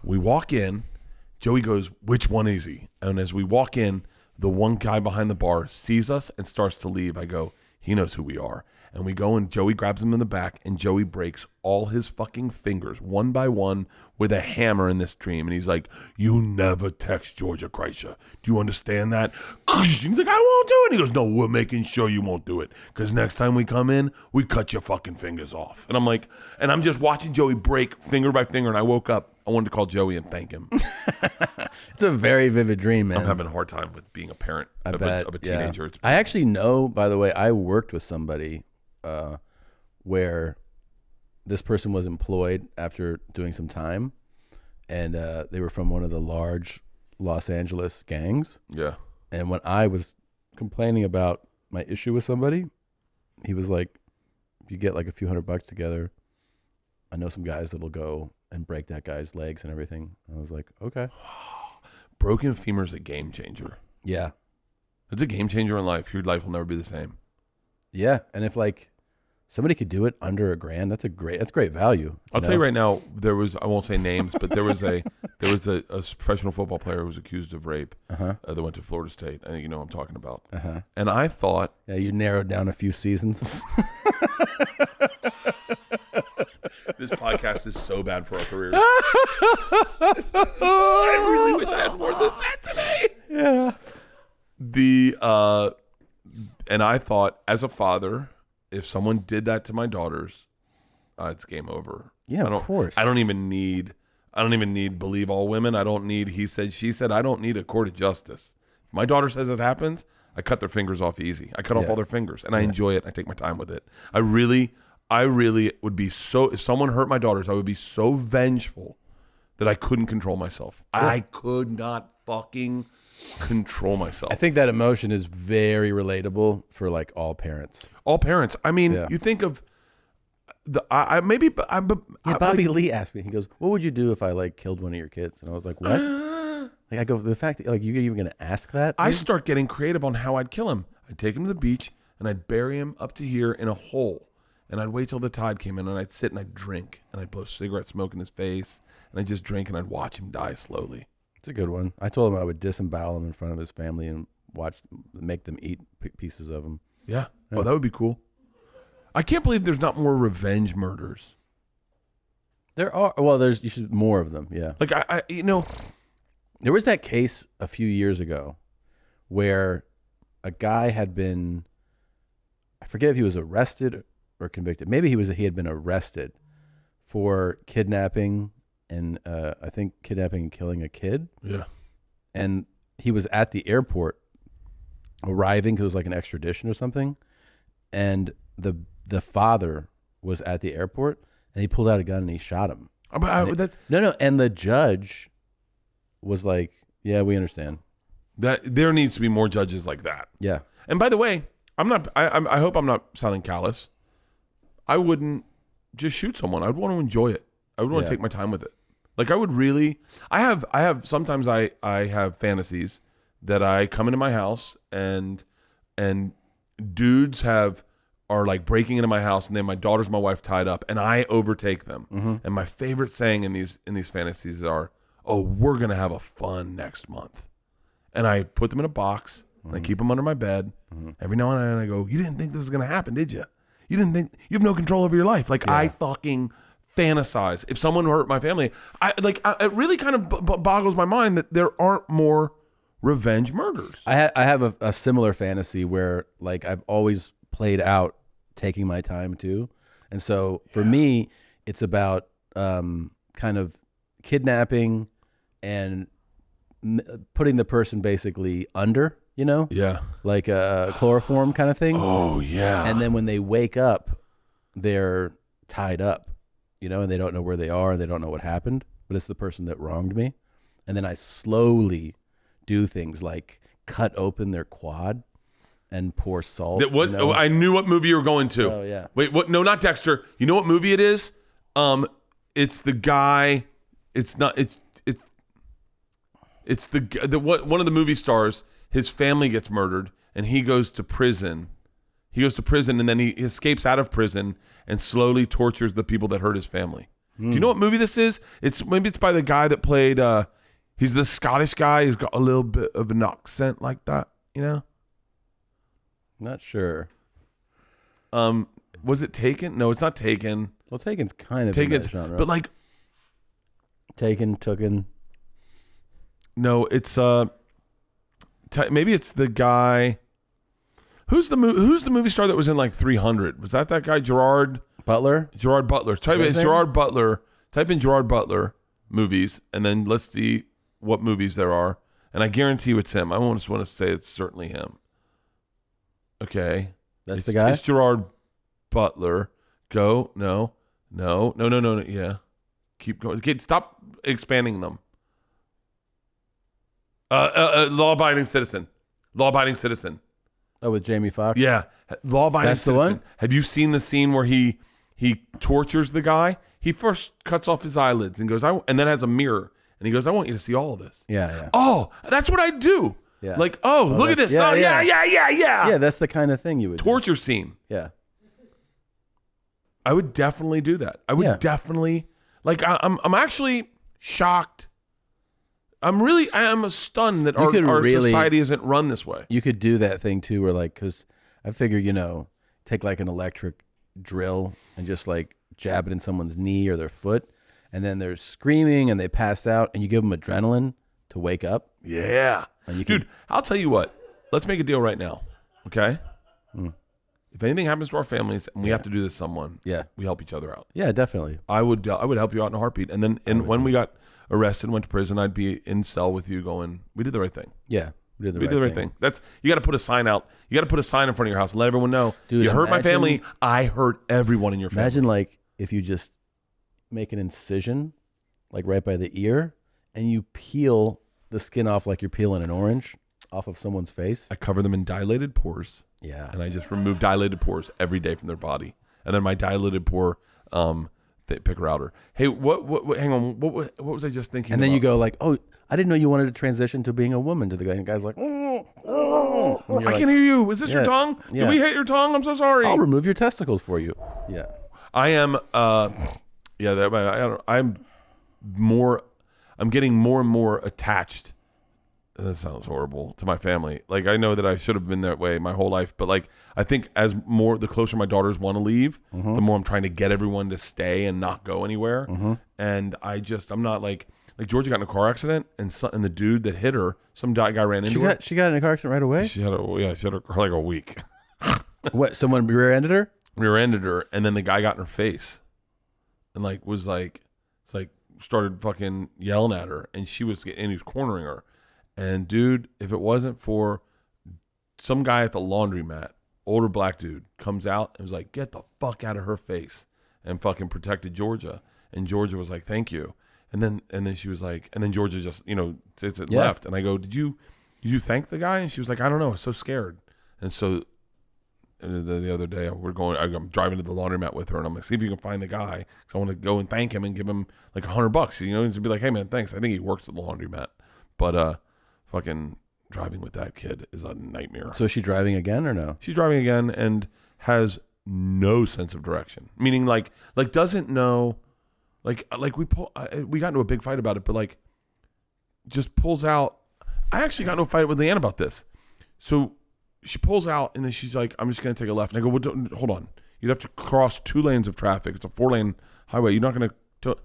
Speaker 1: We walk in. Joey goes, which one is he? And as we walk in, the one guy behind the bar sees us and starts to leave. I go, he knows who we are. And we go and Joey grabs him in the back and Joey breaks all his fucking fingers one by one with a hammer in this dream. And he's like, you never text Georgia Kreischer. Do you understand that? He's like, I won't do it. He goes, no, we're making sure you won't do it. Because next time we come in, we cut your fucking fingers off. And I'm like, and I'm just watching Joey break finger by finger. And I woke up. I wanted to call Joey and thank him.
Speaker 2: It's a very vivid dream, man.
Speaker 1: I'm having a hard time with being a parent of a teenager.
Speaker 2: Yeah. I actually know, by the way, I worked with somebody where this person was employed after doing some time, and they were from one of the large Los Angeles gangs.
Speaker 1: Yeah.
Speaker 2: And when I was complaining about my issue with somebody, he was like, if you get like a few $100 together, I know some guys that'll go and break that guy's legs and everything. I was like, okay.
Speaker 1: Broken femur is a game changer.
Speaker 2: Yeah.
Speaker 1: It's a game changer in life. Your life will never be the same.
Speaker 2: Yeah. And if like somebody could do it under $1,000, that's great value.
Speaker 1: I'll tell you right now, I won't say names, but there was a professional football player who was accused of rape that went to Florida State. I think you know what I'm talking about. And I thought,
Speaker 2: yeah, you narrowed down a few seasons.
Speaker 1: this podcast is so bad for our careers. I really wish I had more of this today.
Speaker 2: Yeah.
Speaker 1: And I thought, as a father, if someone did that to my daughters, it's game over.
Speaker 2: Yeah, of course.
Speaker 1: I don't even need believe all women. I don't need he said, she said. I don't need a court of justice. If my daughter says it happens, I cut their fingers off easy. I cut off all their fingers, and I enjoy it. I take my time with it. I really would be so, if someone hurt my daughters, I would be so vengeful that I couldn't control myself. Yeah. I could not fucking control myself.
Speaker 2: I think that emotion is very relatable for like all parents.
Speaker 1: All parents. I mean, you think of Bobby
Speaker 2: Lee asked me, he goes, what would you do if I like killed one of your kids? And I was like, what? Like I go, the fact that like you're even going to ask that?
Speaker 1: I start getting creative on how I'd kill him. I'd take him to the beach and I'd bury him up to here in a hole. And I'd wait till the tide came in and I'd sit and I'd drink and I'd blow cigarette smoke in his face and I'd just drink and I'd watch him die slowly.
Speaker 2: It's a good one. I told him I would disembowel him in front of his family and make them eat pieces of him.
Speaker 1: Yeah. Oh, that would be cool. I can't believe there's not more revenge murders.
Speaker 2: There are. Well, you should more of them. Yeah.
Speaker 1: Like
Speaker 2: there was that case a few years ago where a guy had been, I forget if he was arrested or convicted. Maybe he had been arrested for kidnapping and I think kidnapping and killing a kid.
Speaker 1: Yeah.
Speaker 2: And he was at the airport arriving because it was like an extradition or something. And the father was at the airport and he pulled out a gun and he shot him. And the judge was like, yeah, we understand.
Speaker 1: That there needs to be more judges like that.
Speaker 2: Yeah.
Speaker 1: And by the way, I hope I'm not sounding callous. I wouldn't just shoot someone. I'd want to enjoy it. I would want to take my time with it. Like I would really, sometimes I have fantasies that I come into my house and dudes are like breaking into my house and then my daughter's my wife tied up and I overtake them. Mm-hmm. And my favorite saying in these fantasies are, oh, we're going to have a fun next month. And I put them in a box and I keep them under my bed. Mm-hmm. Every now and then I go, you didn't think this was going to happen, did you? You didn't think, you have no control over your life. Like I fucking fantasize. If someone hurt my family, it really kind of boggles my mind that there aren't more revenge murders. I
Speaker 2: have a similar fantasy where like I've always played out taking my time too. And so for me, it's about kind of kidnapping and putting the person basically under, you know?
Speaker 1: Yeah.
Speaker 2: Like a chloroform kind of thing.
Speaker 1: Oh, yeah.
Speaker 2: And then when they wake up, they're tied up, you know, and they don't know where they are and they don't know what happened, but it's the person that wronged me. And then I slowly do things like cut open their quad and pour salt.
Speaker 1: I knew what movie you were going to.
Speaker 2: Oh, yeah.
Speaker 1: Wait, what? No, not Dexter. You know what movie it is? It's the guy. It's not. It's one of the movie stars. His family gets murdered, and he goes to prison. He goes to prison, and then he escapes out of prison and slowly tortures the people that hurt his family. Do you know what movie this is? Maybe it's by the guy that played. He's the Scottish guy. He's got a little bit of an accent like that. You know?
Speaker 2: Not sure.
Speaker 1: Was it Taken? No, it's not Taken.
Speaker 2: Well, Taken's kind of
Speaker 1: Taken's,
Speaker 2: in that genre.
Speaker 1: but like,
Speaker 2: Taken, Tooken.
Speaker 1: no, it's maybe it's the guy. Who's the movie star that was in like 300? Was that guy Gerard
Speaker 2: Butler?
Speaker 1: Type in Gerard Butler. Type in Gerard Butler movies, and then let's see what movies there are. And I guarantee you it's him. I just want to say it's certainly him. Okay.
Speaker 2: That's the guy?
Speaker 1: It's Gerard Butler. Go. No. Yeah. Keep going. Okay, stop expanding them. Law-abiding citizen.
Speaker 2: Oh, with Jamie Foxx?
Speaker 1: Yeah. Law-abiding
Speaker 2: That's the
Speaker 1: citizen.
Speaker 2: one?
Speaker 1: Have you seen the scene where he tortures the guy? He first cuts off his eyelids and goes, and then has a mirror. And he goes, I want you to see all of this.
Speaker 2: Yeah.
Speaker 1: Oh, that's what I do.
Speaker 2: Yeah.
Speaker 1: Like, look at this.
Speaker 2: Yeah,
Speaker 1: Yeah.
Speaker 2: that's the kind of thing you would do.
Speaker 1: Torture scene.
Speaker 2: Yeah.
Speaker 1: I would definitely do that. I would definitely, like, I'm actually shocked. I am stunned that our society isn't run this way.
Speaker 2: You could do that thing too, where like, because I figure, take like an electric drill and just like jab it in someone's knee or their foot, and then they're screaming and they pass out, and you give them adrenaline to wake up.
Speaker 1: Yeah. Dude, I'll tell you what. Let's make a deal right now, okay? If anything happens to our families and we have to do this to someone, we help each other out.
Speaker 2: Yeah, definitely.
Speaker 1: I would help you out in a heartbeat. And then when we got arrested and went to prison, I'd be in cell with you going, we did the right thing.
Speaker 2: Yeah. We did
Speaker 1: the right thing. You got to put a sign out. You got to put a sign in front of your house and let everyone know.
Speaker 2: Dude,
Speaker 1: you hurt my family. I hurt everyone in your family.
Speaker 2: Imagine like if you just make an incision like right by the ear and you peel the skin off like you're peeling an orange off of someone's face.
Speaker 1: I cover them in dilated pores.
Speaker 2: Yeah.
Speaker 1: And I just remove dilated pores every day from their body. And then my dilated pore picker outer. Hey, what hang on. What was I just thinking
Speaker 2: And then
Speaker 1: about?
Speaker 2: you go like, oh, I didn't know you wanted to transition to being a woman to the guy. And the guy's like,
Speaker 1: I can hear you. Is this your tongue?
Speaker 2: Yeah.
Speaker 1: Did we hit your tongue? I'm so sorry.
Speaker 2: I'll remove your testicles for you. Yeah.
Speaker 1: I am I'm getting more and more attached. That sounds horrible, to my family. Like, I know that I should have been that way my whole life, but like, I think the closer my daughters want to leave, the more I'm trying to get everyone to stay and not go anywhere. And I'm not like Georgia got in a car accident, and the dude that hit her, some guy ran into her.
Speaker 2: She got in a car accident right away?
Speaker 1: She had her car like a week.
Speaker 2: What, someone rear-ended her?
Speaker 1: Rear-ended her, and then the guy got in her face, and started fucking yelling at her, and he was cornering her. And dude, if it wasn't for some guy at the laundromat, older black dude, comes out and was like, get the fuck out of her face, and fucking protected Georgia. And Georgia was like, thank you. And then she was like, and then Georgia just, left. And I go, did you thank the guy? And she was like, I don't know, I was so scared. And so the other day I'm driving to the laundromat with her, and I'm like, see if you can find the guy, because I want to go and thank him and give him like $100, to be like, hey man, thanks. I think he works at the laundromat. But fucking driving with that kid is a nightmare.
Speaker 2: So is she driving again or no?
Speaker 1: She's driving again and has no sense of direction. Meaning like doesn't know, like we got into a big fight about it, but like just pulls out. I actually got into a fight with Leanne about this. So she pulls out and then she's like, I'm just going to take a left. And I go, well, hold on. You'd have to cross 2 lanes of traffic. It's a 4-lane highway. You're not going to.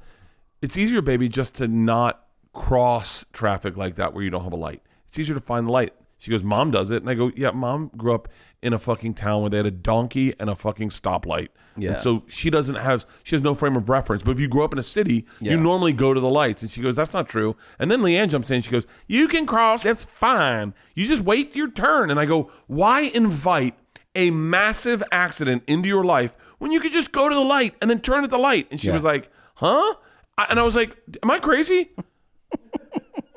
Speaker 1: It's easier, baby, just to not cross traffic like that where you don't have a light. It's easier to find the light. She goes, Mom does it. And I go, yeah, Mom grew up in a fucking town where they had a donkey and a fucking stoplight.
Speaker 2: Yeah.
Speaker 1: And so she has no frame of reference. But if you grow up in a city, you normally go to the lights. And she goes, that's not true. And then Leanne jumps in. She goes, you can cross. That's fine. You just wait your turn. And I go, why invite a massive accident into your life when you could just go to the light and then turn at the light? And she was like, huh? And I was like, am I crazy?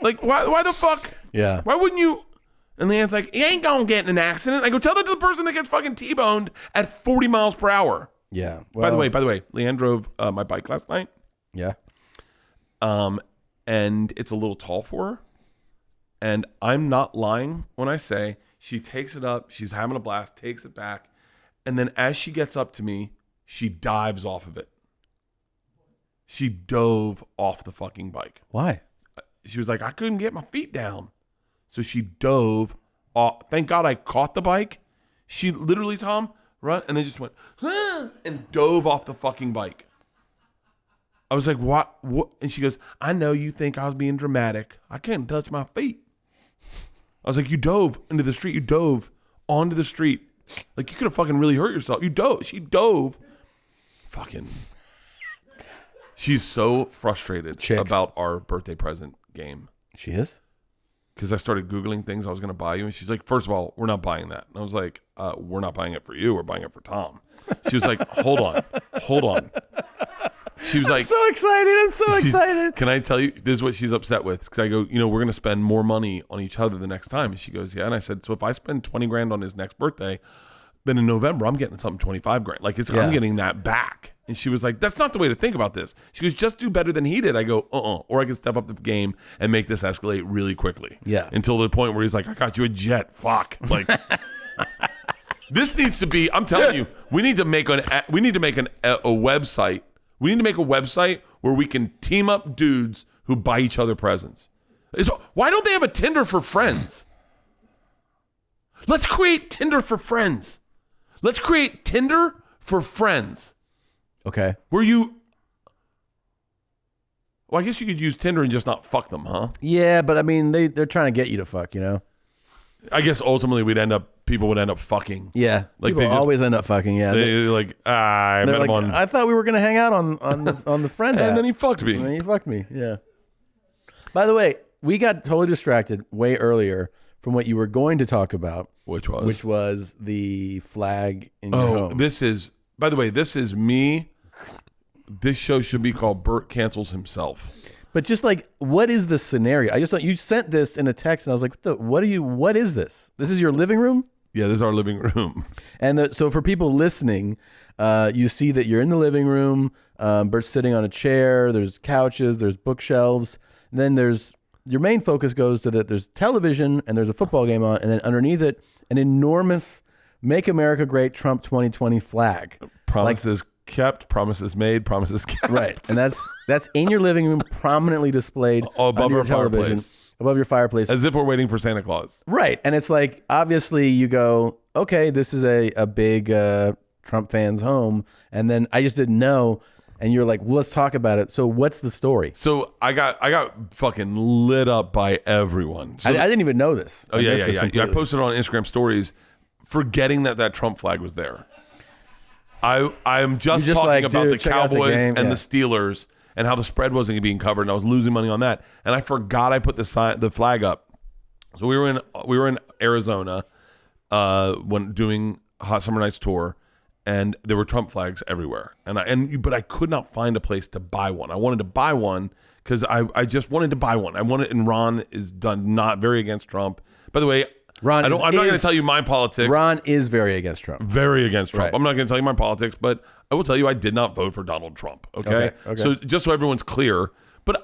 Speaker 1: Like, why the fuck?
Speaker 2: Yeah.
Speaker 1: Why wouldn't you? And Leanne's like, you ain't gonna get in an accident. I go, tell that to the person that gets fucking T-boned at 40 miles per hour.
Speaker 2: Yeah.
Speaker 1: Well, by the way, Leanne drove my bike last night.
Speaker 2: Yeah.
Speaker 1: And it's a little tall for her. And I'm not lying when I say she takes it up. She's having a blast, takes it back. And then as she gets up to me, she dives off of it. She dove off the fucking bike.
Speaker 2: Why?
Speaker 1: She was like, I couldn't get my feet down. So she dove thank God I caught the bike. She literally, Tom, run, and then just went, and dove off the fucking bike. I was like, what? And she goes, I know you think I was being dramatic. I can't touch my feet. I was like, you dove into the street. You dove onto the street. Like, you could have fucking really hurt yourself. You dove. She dove. Fucking. She's so frustrated about our birthday present game.
Speaker 2: She is?
Speaker 1: Because I started Googling things I was going to buy you. And she's like, first of all, we're not buying that. And I was like, we're not buying it for you. We're buying it for Tom. She was like, hold on. She was like,
Speaker 2: I'm so excited. I'm so excited.
Speaker 1: Can I tell you, this is what she's upset with. Because I go, we're going to spend more money on each other the next time. And she goes, yeah. And I said, so if I spend 20 grand on his next birthday, then in November, I'm getting something 25 grand. Like, I'm getting that back. And she was like, that's not the way to think about this. She goes, just do better than he did. I go, or I can step up the game and make this escalate really quickly.
Speaker 2: Yeah.
Speaker 1: Until the point where he's like, I got you a jet. Fuck. Like, this needs to be, I'm telling you, we need to make a website. We need to make a website where we can team up dudes who buy each other presents. Why don't they have a Tinder for friends? Let's create Tinder for friends. Let's create Tinder for friends.
Speaker 2: Okay.
Speaker 1: Well, I guess you could use Tinder and just not fuck them, huh?
Speaker 2: Yeah, but I mean, they're trying to get you to fuck,
Speaker 1: I guess ultimately people would end up fucking.
Speaker 2: Yeah,
Speaker 1: like
Speaker 2: people always end up fucking. Yeah,
Speaker 1: they're like, I met him on.
Speaker 2: I thought we were gonna hang out on the friend app.
Speaker 1: And then he fucked me.
Speaker 2: And then he fucked me. Yeah. By the way, we got totally distracted way earlier from what you were going to talk about,
Speaker 1: which
Speaker 2: was the flag in your home.
Speaker 1: By the way, this is me. This show should be called Bert Cancels Himself.
Speaker 2: But just like, what is the scenario? You sent this in a text, and I was like, what is this? This is your living room?
Speaker 1: Yeah, this is our living room.
Speaker 2: And so for people listening, you see that you're in the living room. Bert's sitting on a chair. There's couches. There's bookshelves. And then your main focus goes to that there's television and there's a football game on, and then underneath it, an enormous "Make America Great Trump 2020" flag.
Speaker 1: Promises kept, promises made, promises kept.
Speaker 2: Right, and that's in your living room, prominently displayed
Speaker 1: above
Speaker 2: your
Speaker 1: our
Speaker 2: television,
Speaker 1: fireplace.
Speaker 2: above your fireplace,
Speaker 1: as if we're waiting for Santa Claus.
Speaker 2: Right, and it's like, obviously you go, okay, this is a big Trump fan's home, and then I just didn't know, and you're like, well, let's talk about it. So what's the story?
Speaker 1: So I got fucking lit up by everyone. So,
Speaker 2: I didn't even know this.
Speaker 1: Oh yeah. I posted it on Instagram stories, forgetting that Trump flag was there. I'm just talking
Speaker 2: like,
Speaker 1: about
Speaker 2: dude,
Speaker 1: the
Speaker 2: check out the
Speaker 1: Cowboys
Speaker 2: game.
Speaker 1: and the Steelers and how the spread wasn't being covered, and I was losing money on that, and I forgot I put the flag up. So we were in Arizona when doing Hot Summer Nights tour, and there were Trump flags everywhere, but I could not find a place to buy one. I wanted to buy one because I just wanted to buy one. I wanted, and Ron is not very against Trump. By the way, I'm not going to tell you my politics.
Speaker 2: Ron is very against Trump.
Speaker 1: Very against Trump.
Speaker 2: Right.
Speaker 1: I'm not going to tell you my politics, but I will tell you I did not vote for Donald Trump. Okay. So just so everyone's clear, but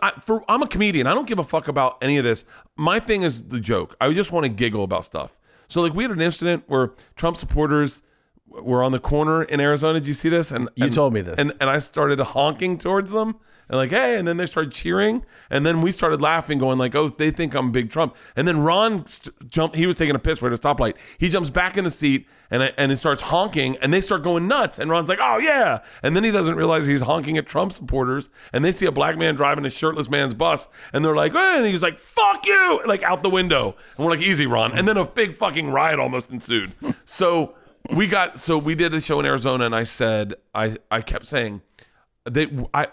Speaker 1: I'm a comedian. I don't give a fuck about any of this. My thing is the joke. I just want to giggle about stuff. So like we had an incident where Trump supporters were on the corner in Arizona. Did you see this? And
Speaker 2: you told me this.
Speaker 1: And I started honking towards them. And like, hey, and then they started cheering, and then we started laughing, going like, oh, they think I'm big Trump. And then Ron jumped. He was taking a piss. We're at a stoplight. He jumps back in the seat and he starts honking, and they start going nuts. And Ron's like, oh yeah. And then he doesn't realize he's honking at Trump supporters, and they see a black man driving a shirtless man's bus, and they're like, hey, and he's like, fuck you, like out the window. And we're like, easy, Ron. And then a big fucking riot almost ensued. So we did a show in Arizona, and I said, I kept saying,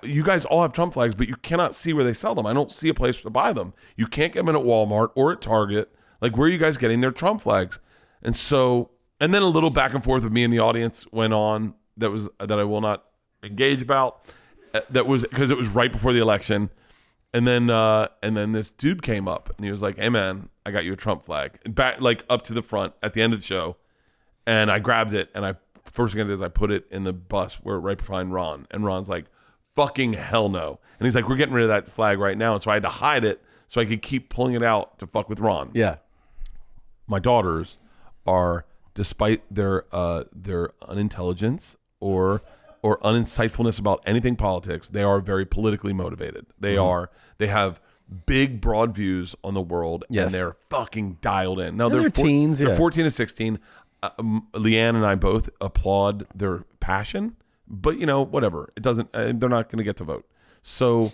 Speaker 1: you guys all have Trump flags, but you cannot see where they sell them. I don't see a place to buy them. You can't get them at Walmart or at Target. Like, where are you guys getting their Trump flags? And then a little back and forth with me and the audience went on that I will not engage about. That was because it was right before the election. And then this dude came up and he was like, hey man, I got you a Trump flag. And back like up to the front at the end of the show. And I grabbed it, and first thing I did is I put it in the bus where right behind Ron. And Ron's like, fucking hell no. And he's like, we're getting rid of that flag right now. And so I had to hide it so I could keep pulling it out to fuck with Ron.
Speaker 2: Yeah.
Speaker 1: My daughters are, despite their unintelligence or uninsightfulness about anything politics, they are very politically motivated. They have big broad views on the world,
Speaker 2: Yes.
Speaker 1: and they're fucking dialed in. Now
Speaker 2: And they're teens,
Speaker 1: They're
Speaker 2: yeah.
Speaker 1: 14 to 16. Leanne and I both applaud their passion, but whatever. It doesn't. They're not going to get to vote. So,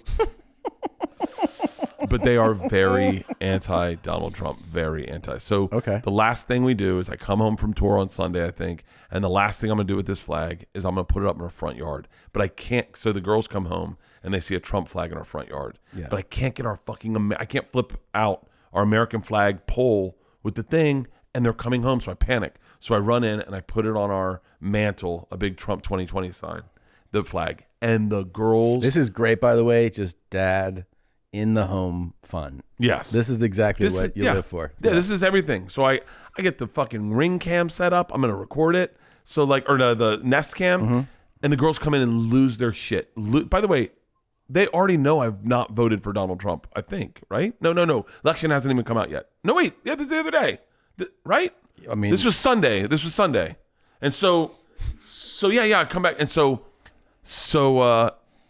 Speaker 1: but they are very anti Donald Trump. Very anti. So
Speaker 2: Okay.
Speaker 1: the last thing we do is I come home from tour on Sunday, I think, and the last thing I'm going to do with this flag is I'm going to put it up in our front yard. But I can't. So the girls come home and they see a Trump flag in our front yard.
Speaker 2: Yeah.
Speaker 1: But I can't get our fucking. I can't flip out our American flag pole with the thing, and they're coming home, so I panic. So I run in and I put it on our mantle, a big Trump 2020 sign, the flag, and the girls.
Speaker 2: This is great, by the way. Just dad in the home fun.
Speaker 1: Yes.
Speaker 2: This is exactly what you live for.
Speaker 1: Yeah, this is everything. So I get the fucking Ring cam set up. I'm going to record it. So or the Nest cam. And the girls come in and lose their shit. By the way, they already know I've not voted for Donald Trump, I think, right? No. Election hasn't even come out yet. No, wait. Yeah, this is the other day. Right?
Speaker 2: I mean,
Speaker 1: This was Sunday. And so yeah, I come back. And so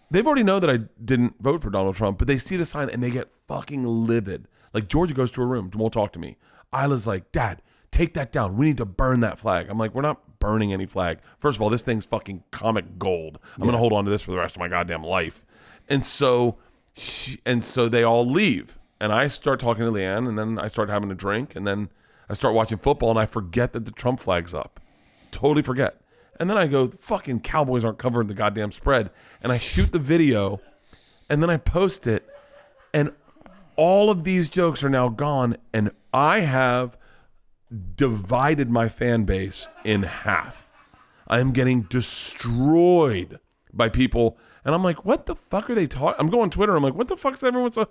Speaker 1: they've already know that I didn't vote for Donald Trump, but they see the sign and they get fucking livid. Like Georgia goes to her room, won't talk to me. Isla's like, Dad, take that down. We need to burn that flag. I'm like, we're not burning any flag. First of all, this thing's fucking comic gold. I'm going to hold on to this for the rest of my goddamn life. And so they all leave. And I start talking to Leanne, and then I start having a drink, and then I start watching football, and I forget that the Trump flag's up. Totally forget. And then I go, fucking Cowboys aren't covering the goddamn spread. And I shoot the video, and then I post it, and all of these jokes are now gone, and I have divided my fan base in half. I am getting destroyed by people. And I'm like, what the fuck are they talking? I'm going on Twitter. I'm like, what the fuck is everyone so?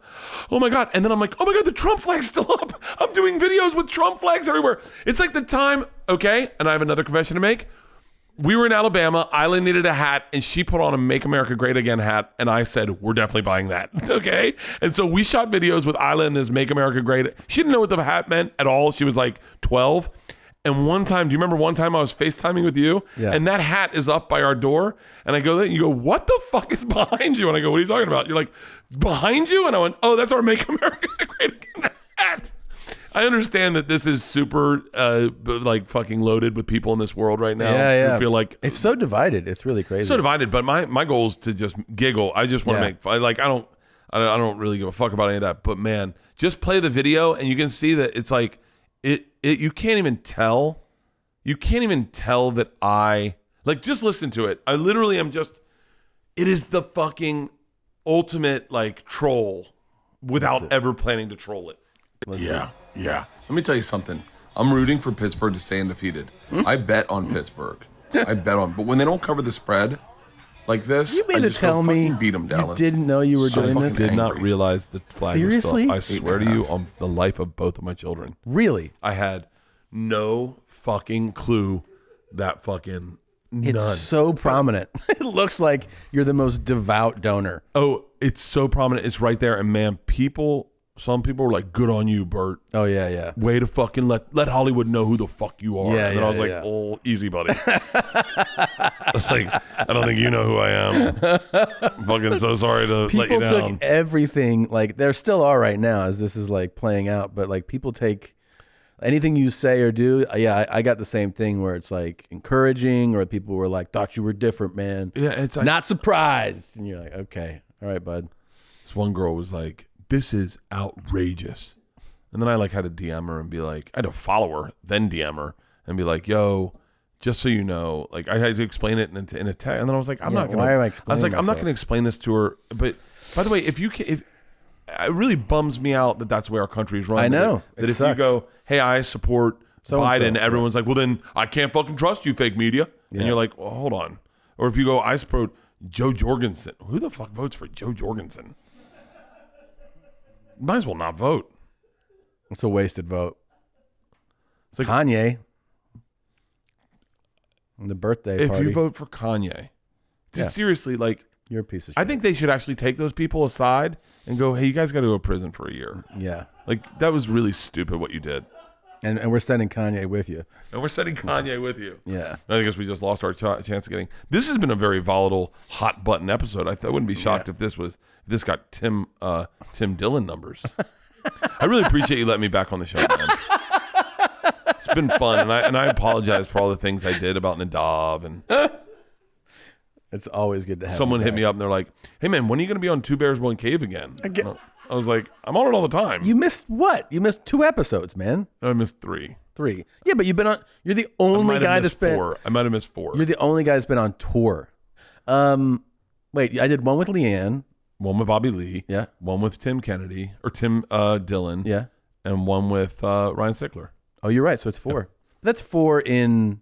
Speaker 1: Oh my God. And then I'm like, oh my God, the Trump flag's still up. I'm doing videos with Trump flags everywhere. It's like the time, okay? And I have another confession to make. We were in Alabama. Isla needed a hat, and she put on a Make America Great Again hat. And I said, we're definitely buying that. Okay? And so we shot videos with Isla in this Make America Great. She didn't know what the hat meant at all. She was like 12. And one time, do you remember one time I was FaceTiming with you?
Speaker 2: Yeah.
Speaker 1: And that hat is up by our door. And I go there, and you go, what the fuck is behind you? And I go, what are you talking about? You're like, behind you? And I went, oh, that's our Make America Great Again hat. I understand that this is super like fucking loaded with people in this world right now.
Speaker 2: Yeah.
Speaker 1: I feel like
Speaker 2: it's so divided. It's really crazy.
Speaker 1: so divided, but my goal is to just giggle. I just want to
Speaker 2: Yeah.
Speaker 1: make fun. Like I don't really give a fuck about any of that. But man, just play the video and you can see that it's like it you can't even tell. You can't even tell that I like just listen to it. I literally am just it is the fucking ultimate like troll without ever planning to troll it. Yeah. Let me tell you something. I'm rooting for Pittsburgh to stay undefeated. I bet on Pittsburgh. But when they don't cover the spread like this,
Speaker 2: You mean
Speaker 1: I
Speaker 2: to
Speaker 1: just
Speaker 2: tell
Speaker 1: go
Speaker 2: me
Speaker 1: fucking beat them, Dallas.
Speaker 2: you didn't know you were
Speaker 1: So
Speaker 2: doing
Speaker 1: fucking
Speaker 2: this?
Speaker 1: Did not
Speaker 2: Angry.
Speaker 1: realize the flag
Speaker 2: Seriously?
Speaker 1: was still. I swear to you, on the life of both of my children,
Speaker 2: Really?
Speaker 1: I had no fucking clue that fucking
Speaker 2: It's
Speaker 1: none.
Speaker 2: so prominent. It looks like you're the most devout donor.
Speaker 1: Oh, it's so prominent. It's right there. And man, some people were like, good on you, Bert.
Speaker 2: Oh, yeah.
Speaker 1: Way to fucking let Hollywood know who the fuck you are.
Speaker 2: Yeah,
Speaker 1: and then I was like,
Speaker 2: yeah.
Speaker 1: oh, easy, buddy. I was like, I don't think you know who I am. I'm fucking so sorry to let you
Speaker 2: People
Speaker 1: down.
Speaker 2: took everything, like there still are right now as this is like playing out, but like people take anything you say or do. Yeah, I got the same thing where it's like encouraging or people were like, thought you were different, man.
Speaker 1: Yeah, it's like,
Speaker 2: Not surprised. And you're like, okay, all right, bud.
Speaker 1: this one girl was like, this is outrageous. And then I like had to DM her and be like, I had to follow her, then DM her and be like, yo, just so you know, like I had to explain it in a text. And then I was like, I'm
Speaker 2: Yeah,
Speaker 1: not going
Speaker 2: why am I
Speaker 1: to, I was like,
Speaker 2: explaining
Speaker 1: I'm not
Speaker 2: myself?
Speaker 1: going to explain this to her. But by the way, if it really bums me out that that's the way our country is run.
Speaker 2: I know.
Speaker 1: That
Speaker 2: It
Speaker 1: if
Speaker 2: sucks.
Speaker 1: you go, hey, I support
Speaker 2: So-and-so.
Speaker 1: Biden, everyone's like, well, then I can't fucking trust you, fake media.
Speaker 2: Yeah.
Speaker 1: And you're like, well, hold on. Or if you go, I support Joe Jorgensen. Who the fuck votes for Joe Jorgensen? Might as well not vote.
Speaker 2: It's a wasted vote.
Speaker 1: It's like
Speaker 2: Kanye. The birthday
Speaker 1: if
Speaker 2: party.
Speaker 1: you vote for Kanye, just
Speaker 2: Yeah.
Speaker 1: seriously, like
Speaker 2: You're a piece of shit.
Speaker 1: I think they should actually take those people aside and go, hey, you guys got to go to prison for a year.
Speaker 2: Yeah.
Speaker 1: Like that was really stupid what you did.
Speaker 2: And we're sending Kanye with you.
Speaker 1: And we're sending Kanye with you.
Speaker 2: Yeah.
Speaker 1: I guess we just lost our chance of getting. This has been a very volatile, hot button episode. I wouldn't be shocked if this got Tim Dillon numbers. I really appreciate you letting me back on the show, man. It's been fun, and I apologize for all the things I did about Nadav. And
Speaker 2: It's always good to have
Speaker 1: someone
Speaker 2: you
Speaker 1: hit
Speaker 2: back.
Speaker 1: me up and they're like, "Hey man, when are you going to be on Two Bears One Cave again?" I was like, "I'm on it all the time."
Speaker 2: You missed what? You missed 2 episodes, man.
Speaker 1: I missed 3.
Speaker 2: 3. Yeah, but you've been on. You're the only guy that's been.
Speaker 1: 4. I might have missed 4.
Speaker 2: You're the only guy that's been on tour. Wait, I did one with Leanne.
Speaker 1: One with Bobby Lee.
Speaker 2: Yeah.
Speaker 1: One with Tim Kennedy or Tim Dillon.
Speaker 2: Yeah.
Speaker 1: And one with Ryan Sickler.
Speaker 2: Oh, you're right. So it's 4. That's 4 in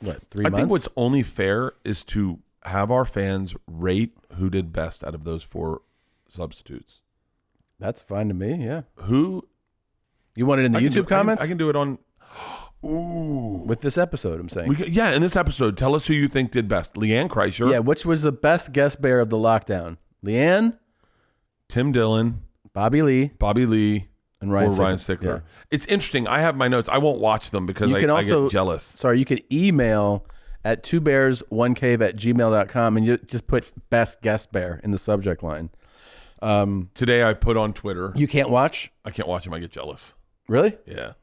Speaker 2: what? 3 months.
Speaker 1: I think what's only fair is to have our fans rate who did best out of those 4 substitutes.
Speaker 2: That's fine to me. Yeah.
Speaker 1: Who
Speaker 2: You want it in the YouTube comments?
Speaker 1: I can do it on. Ooh.
Speaker 2: With this episode, I'm saying.
Speaker 1: In this episode, tell us who you think did best. Leanne Kreischer.
Speaker 2: Yeah, which was the best guest bear of the lockdown? Leanne,
Speaker 1: Tim Dillon,
Speaker 2: Bobby Lee,
Speaker 1: and
Speaker 2: Ryan
Speaker 1: Ryan
Speaker 2: Sickler.
Speaker 1: Sickler.
Speaker 2: Yeah.
Speaker 1: It's interesting. I have my notes. I won't watch them because
Speaker 2: You can
Speaker 1: I
Speaker 2: also-
Speaker 1: get jealous.
Speaker 2: Sorry, you could email at 2bears1cave@gmail.com and you just put best guest bear in the subject line.
Speaker 1: Today I put on Twitter.
Speaker 2: You can't watch?
Speaker 1: I can't watch them. I get jealous.
Speaker 2: Really?
Speaker 1: Yeah.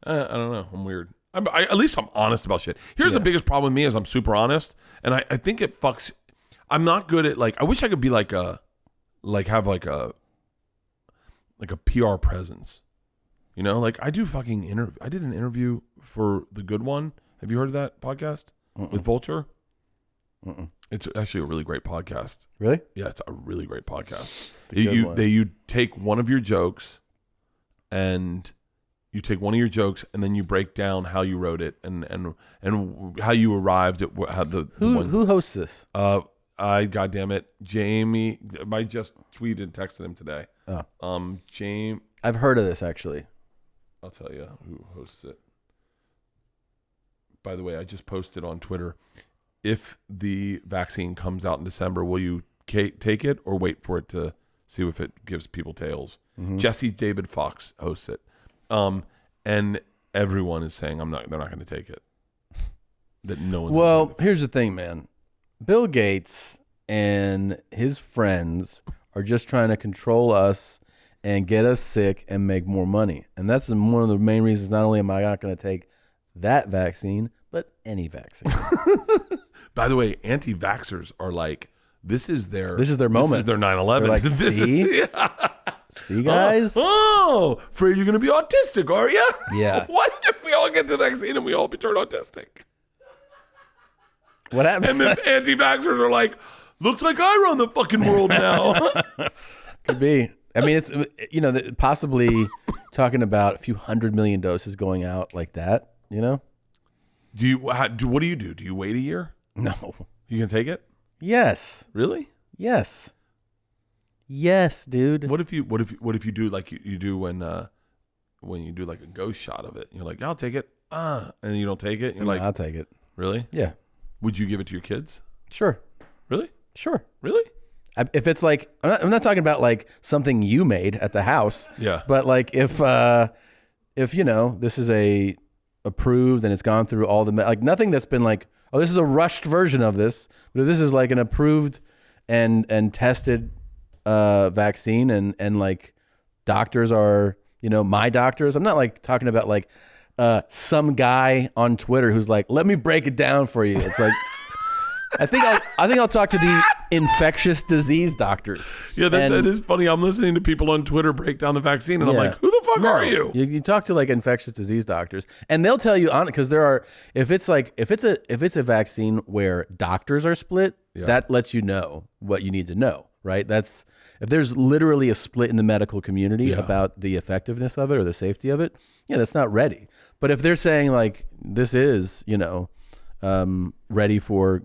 Speaker 1: I don't know. I'm weird. At least I'm honest about shit. Here's the biggest problem with me is I'm super honest, and I think it fucks. I'm not good at I wish I could be have a PR presence. You know, I do fucking interview. I did an interview for The Good One. Have you heard of that podcast with Vulture? It's actually a really great podcast.
Speaker 2: Really?
Speaker 1: Yeah, it's a really great podcast.
Speaker 2: The Good One.
Speaker 1: You take one of your jokes, and then you break down how you wrote it and how you arrived at how
Speaker 2: Who hosts this?
Speaker 1: Goddamn it, Jamie. I just texted him today.
Speaker 2: Oh.
Speaker 1: James.
Speaker 2: I've heard of this actually.
Speaker 1: I'll tell you who hosts it. By the way, I just posted on Twitter. If the vaccine comes out in December, will you take it or wait for it to see if it gives people tails?
Speaker 2: Mm-hmm.
Speaker 1: Jesse David Fox hosts it. And everyone is saying they're not going to take it. That no one's
Speaker 2: Well,
Speaker 1: gonna take it.
Speaker 2: here's the thing, man. Bill Gates and his friends are just trying to control us and get us sick and make more money. And that's one of the main reasons not only am I not going to take that vaccine, but any vaccine.
Speaker 1: By the way, anti-vaxxers are this is their
Speaker 2: moment.
Speaker 1: This is their 9/11.
Speaker 2: They're like,
Speaker 1: This
Speaker 2: see?
Speaker 1: is,
Speaker 2: See, guys?
Speaker 1: Oh, afraid you're going to be autistic, are you?
Speaker 2: Yeah.
Speaker 1: What if we all get the vaccine and we all turn autistic?
Speaker 2: What happened?
Speaker 1: And then anti-vaxxers are like, looks like I run the fucking world now.
Speaker 2: Could be. I mean, it's, possibly talking about a few 100 million doses going out like that,
Speaker 1: What do you do? Do you wait a year?
Speaker 2: No.
Speaker 1: You can take it?
Speaker 2: Yes.
Speaker 1: Really?
Speaker 2: Yes. Yes, dude.
Speaker 1: What if you do like you do when you do like a ghost shot of it? You're like, I'll take it. And then you don't take it. You're like,
Speaker 2: I'll take it.
Speaker 1: really?
Speaker 2: Yeah.
Speaker 1: Would you give it to your kids?
Speaker 2: Sure.
Speaker 1: Really?
Speaker 2: Sure.
Speaker 1: Really?
Speaker 2: If it's I'm not talking about something you made at the house.
Speaker 1: Yeah.
Speaker 2: But if this is a approved and it's gone through all the nothing that's been this is a rushed version of this, but if this is an approved and tested vaccine and doctors are my doctors. I'm not talking about some guy on Twitter who's let me break it down for you. It's I think I'll talk to the infectious disease doctors.
Speaker 1: Yeah, that is funny. I'm listening to people on Twitter break down the vaccine, and I'm like, who the fuck are you?
Speaker 2: You talk to infectious disease doctors, and they'll tell you on it because there are if it's a vaccine where doctors are split, that lets you know what you need to know, right? That's if there's literally a split in the medical community about the effectiveness of it or the safety of it, that's not ready. But if they're saying this is ready for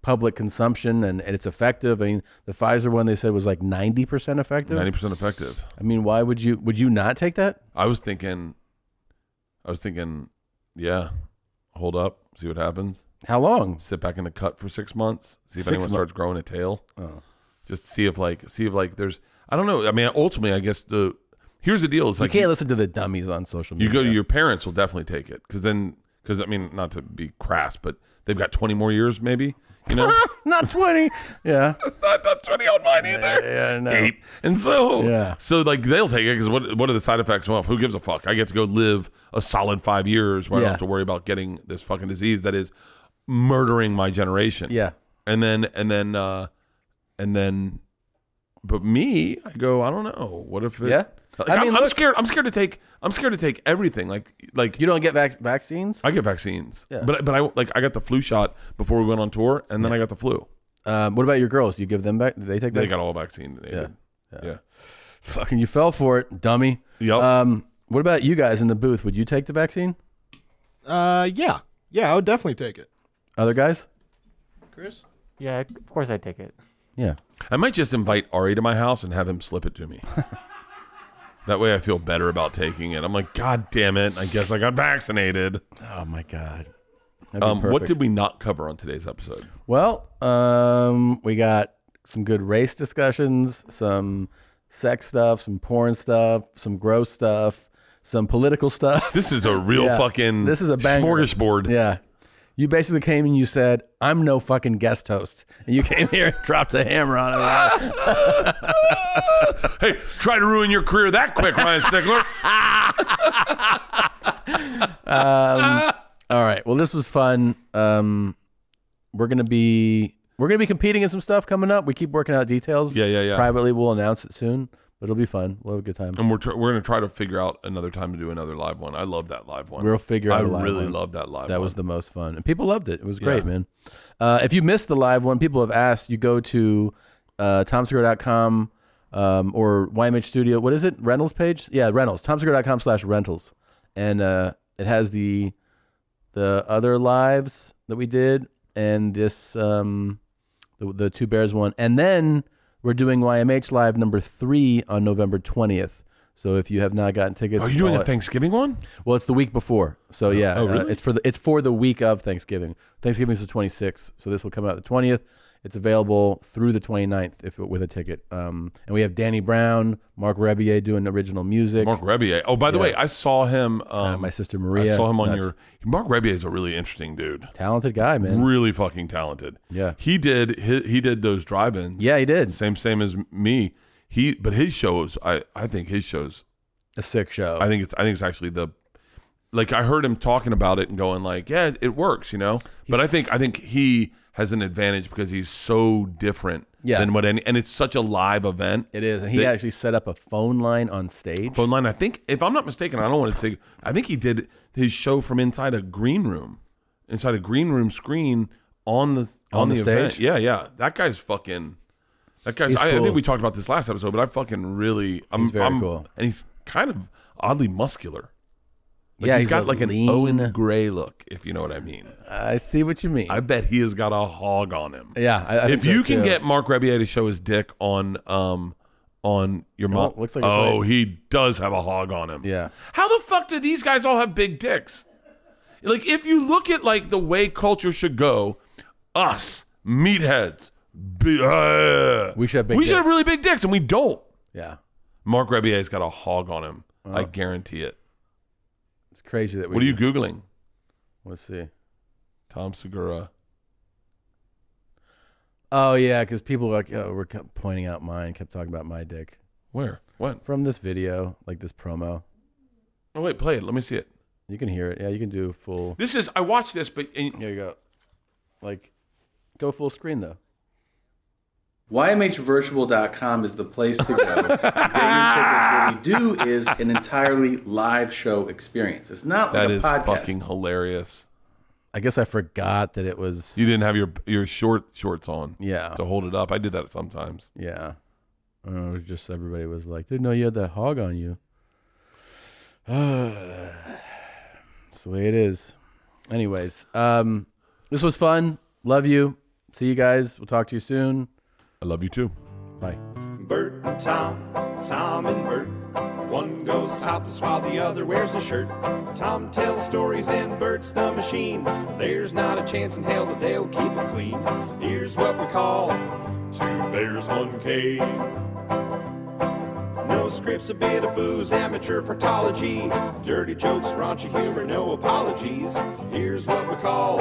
Speaker 2: public consumption and it's effective. I mean, the Pfizer one they said was 90% effective.
Speaker 1: 90% effective.
Speaker 2: I mean, why would you not take that?
Speaker 1: I was thinking, yeah, hold up, see what happens.
Speaker 2: How long?
Speaker 1: Sit back in the cut for 6 months, see if
Speaker 2: 6
Speaker 1: anyone starts growing a tail.
Speaker 2: Oh.
Speaker 1: Just see if there's, I don't know. I mean, ultimately, I guess Here's the deal: it's
Speaker 2: You
Speaker 1: like
Speaker 2: can't listen to the dummies on social media.
Speaker 1: you go to your parents will definitely take it because I mean, not to be crass, but they've got 20 more years, maybe. You know,
Speaker 2: Not 20. Yeah.
Speaker 1: not 20 on mine either.
Speaker 2: Yeah, no.
Speaker 1: 8. And so,
Speaker 2: Yeah.
Speaker 1: so like they'll take it because what are the side effects? Well, who gives a fuck? I get to go live a solid 5 years where I
Speaker 2: Yeah.
Speaker 1: don't have to worry about getting this fucking disease that is murdering my generation.
Speaker 2: Yeah.
Speaker 1: And then, but me, I go, I don't know. What if it?
Speaker 2: Yeah.
Speaker 1: Like,
Speaker 2: I mean,
Speaker 1: I'm
Speaker 2: look-
Speaker 1: scared. I'm scared to take everything. Like
Speaker 2: You don't get vaccines?
Speaker 1: I get vaccines,
Speaker 2: Yeah.
Speaker 1: but I got the flu shot before we went on tour, and then I got the flu.
Speaker 2: What about your girls? Do you give them back? Did they take
Speaker 1: They
Speaker 2: vaccines?
Speaker 1: got all vaccine. They
Speaker 2: Yeah.
Speaker 1: did. Yeah.
Speaker 2: Fucking, you fell for it, dummy.
Speaker 1: Yep.
Speaker 2: What about you guys in the booth? Would you take the vaccine?
Speaker 5: Yeah, I would definitely take it.
Speaker 2: Other guys?
Speaker 5: Chris?
Speaker 7: Yeah, of course I'd take it.
Speaker 2: Yeah.
Speaker 1: I might just invite Ari to my house and have him slip it to me. That way I feel better about taking it. I'm like, God damn it. I guess I got vaccinated.
Speaker 2: Oh my God. That'd be
Speaker 1: What
Speaker 2: perfect.
Speaker 1: did we not cover on today's episode?
Speaker 2: Well, we got some good race discussions, some sex stuff, some porn stuff, some gross stuff, some political stuff.
Speaker 1: This is a real
Speaker 2: Yeah.
Speaker 1: fucking
Speaker 2: This is a banger.
Speaker 1: smorgasbord.
Speaker 2: Yeah. You basically came and you said, I'm no fucking guest host. And you came here and dropped a hammer on it.
Speaker 1: Hey, try to ruin your career that quick, Ryan Stickler.
Speaker 2: All right. Well, this was fun. We're gonna be competing in some stuff coming up. We keep working out details.
Speaker 1: Yeah.
Speaker 2: Privately, we'll announce it soon, but it'll be fun. We'll have a good time.
Speaker 1: And we're going to try to figure out another time to do another live one. I love that live one.
Speaker 2: We'll figure out
Speaker 1: I
Speaker 2: a live
Speaker 1: really
Speaker 2: one.
Speaker 1: love that live one.
Speaker 2: That was the most fun, and people loved it. It was great,
Speaker 1: Yeah.
Speaker 2: man. If you missed the live one, people have asked. You go to tomsegura.com or YMH Studio. What is it? Rentals page? Yeah, rentals. tomsegura.com/rentals, and it has the other lives that we did, and this the Two Bears one, and then we're doing YMH Live number 3 on November 20th. So if you have not gotten tickets,
Speaker 1: Oh, you doing
Speaker 2: call
Speaker 1: the
Speaker 2: it-
Speaker 1: Thanksgiving one?
Speaker 2: Well, it's the week before. So yeah,
Speaker 1: Oh, really?
Speaker 2: it's for the week of Thanksgiving. Thanksgiving is the 26th, so this will come out the 20th. It's available through the 29th with a ticket. And we have Danny Brown, Mark Rebier doing original music.
Speaker 1: Mark Rebier. Oh, by the
Speaker 2: Yeah.
Speaker 1: way, I saw him.
Speaker 2: My sister Maria.
Speaker 1: I saw him
Speaker 2: It's
Speaker 1: on
Speaker 2: nuts.
Speaker 1: your. Mark Rebier is a really interesting dude.
Speaker 2: Talented guy, man.
Speaker 1: Really fucking talented.
Speaker 2: Yeah.
Speaker 1: He did those drive-ins.
Speaker 2: Yeah, he did.
Speaker 1: Same as me. But his shows, I think his shows.
Speaker 2: A sick show.
Speaker 1: I think it's actually like I heard him talking about it and going like, yeah, it works, you know. But I think he has an advantage because he's so different than and it's such a live event.
Speaker 2: It is, and he actually set up a phone line on stage.
Speaker 1: Phone line. I think, if I'm not mistaken, I don't want to take. I think he did his show from inside a green room screen on the
Speaker 2: stage?
Speaker 1: event. Yeah. That guy's fucking. That guy's.
Speaker 2: He's
Speaker 1: I
Speaker 2: cool.
Speaker 1: think we talked about this last episode, but I fucking really.
Speaker 2: He's very cool,
Speaker 1: and he's kind of oddly muscular. Like
Speaker 2: yeah,
Speaker 1: he's got like
Speaker 2: lean.
Speaker 1: an Owen Gray look, if you know what I mean.
Speaker 2: I see what you mean.
Speaker 1: I bet he has got a hog on him.
Speaker 2: yeah, I think
Speaker 1: If
Speaker 2: so,
Speaker 1: you can
Speaker 2: too.
Speaker 1: get Mark Rebier to show his dick on your mom,
Speaker 2: looks like it's right.
Speaker 1: he does have a hog on him.
Speaker 2: Yeah.
Speaker 1: How the fuck do these guys all have big dicks? Like, if you look at like the way culture should go, us meatheads,
Speaker 2: We should have big
Speaker 1: we should have
Speaker 2: dicks.
Speaker 1: really big dicks, and we don't.
Speaker 2: Yeah,
Speaker 1: Mark Rebier's got a hog on him. I guarantee it.
Speaker 2: it's crazy that we.
Speaker 1: What are you googling?
Speaker 2: Let's see.
Speaker 1: Tom Segura.
Speaker 2: Oh yeah, because people were pointing out mine, kept talking about my dick
Speaker 1: Where? What?
Speaker 2: from this video, like this promo.
Speaker 1: Oh wait, play it. Let me see it.
Speaker 2: You can hear it. Yeah, you can do full.
Speaker 1: This is. I watched this, but
Speaker 2: Here you go. Like, go full screen though. YMHvirtual.com is the place to go. Get your tickets. What we do is an entirely live show experience. It's not like
Speaker 1: that
Speaker 2: a
Speaker 1: is
Speaker 2: podcast.
Speaker 1: fucking hilarious.
Speaker 2: I guess I forgot that it was.
Speaker 1: You didn't have your shorts on.
Speaker 2: Yeah.
Speaker 1: To hold it up. I did that sometimes.
Speaker 2: Yeah. It was just everybody was like, didn't know you had that hog on you. That's the way it is. Anyways, this was fun. Love you. See you guys. We'll talk to you soon.
Speaker 1: I love you too.
Speaker 2: Bye.
Speaker 8: Bert and Tom, Tom and Bert. One goes topless while the other wears a shirt. Tom tells stories and Bert's the machine. There's not a chance in hell that they'll keep it clean. Here's what we call 2 bears, 1 cave. No scripts, a bit of booze, amateur partology, dirty jokes, raunchy humor, no apologies. Here's what we call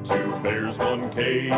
Speaker 8: Two Bears, One Cave.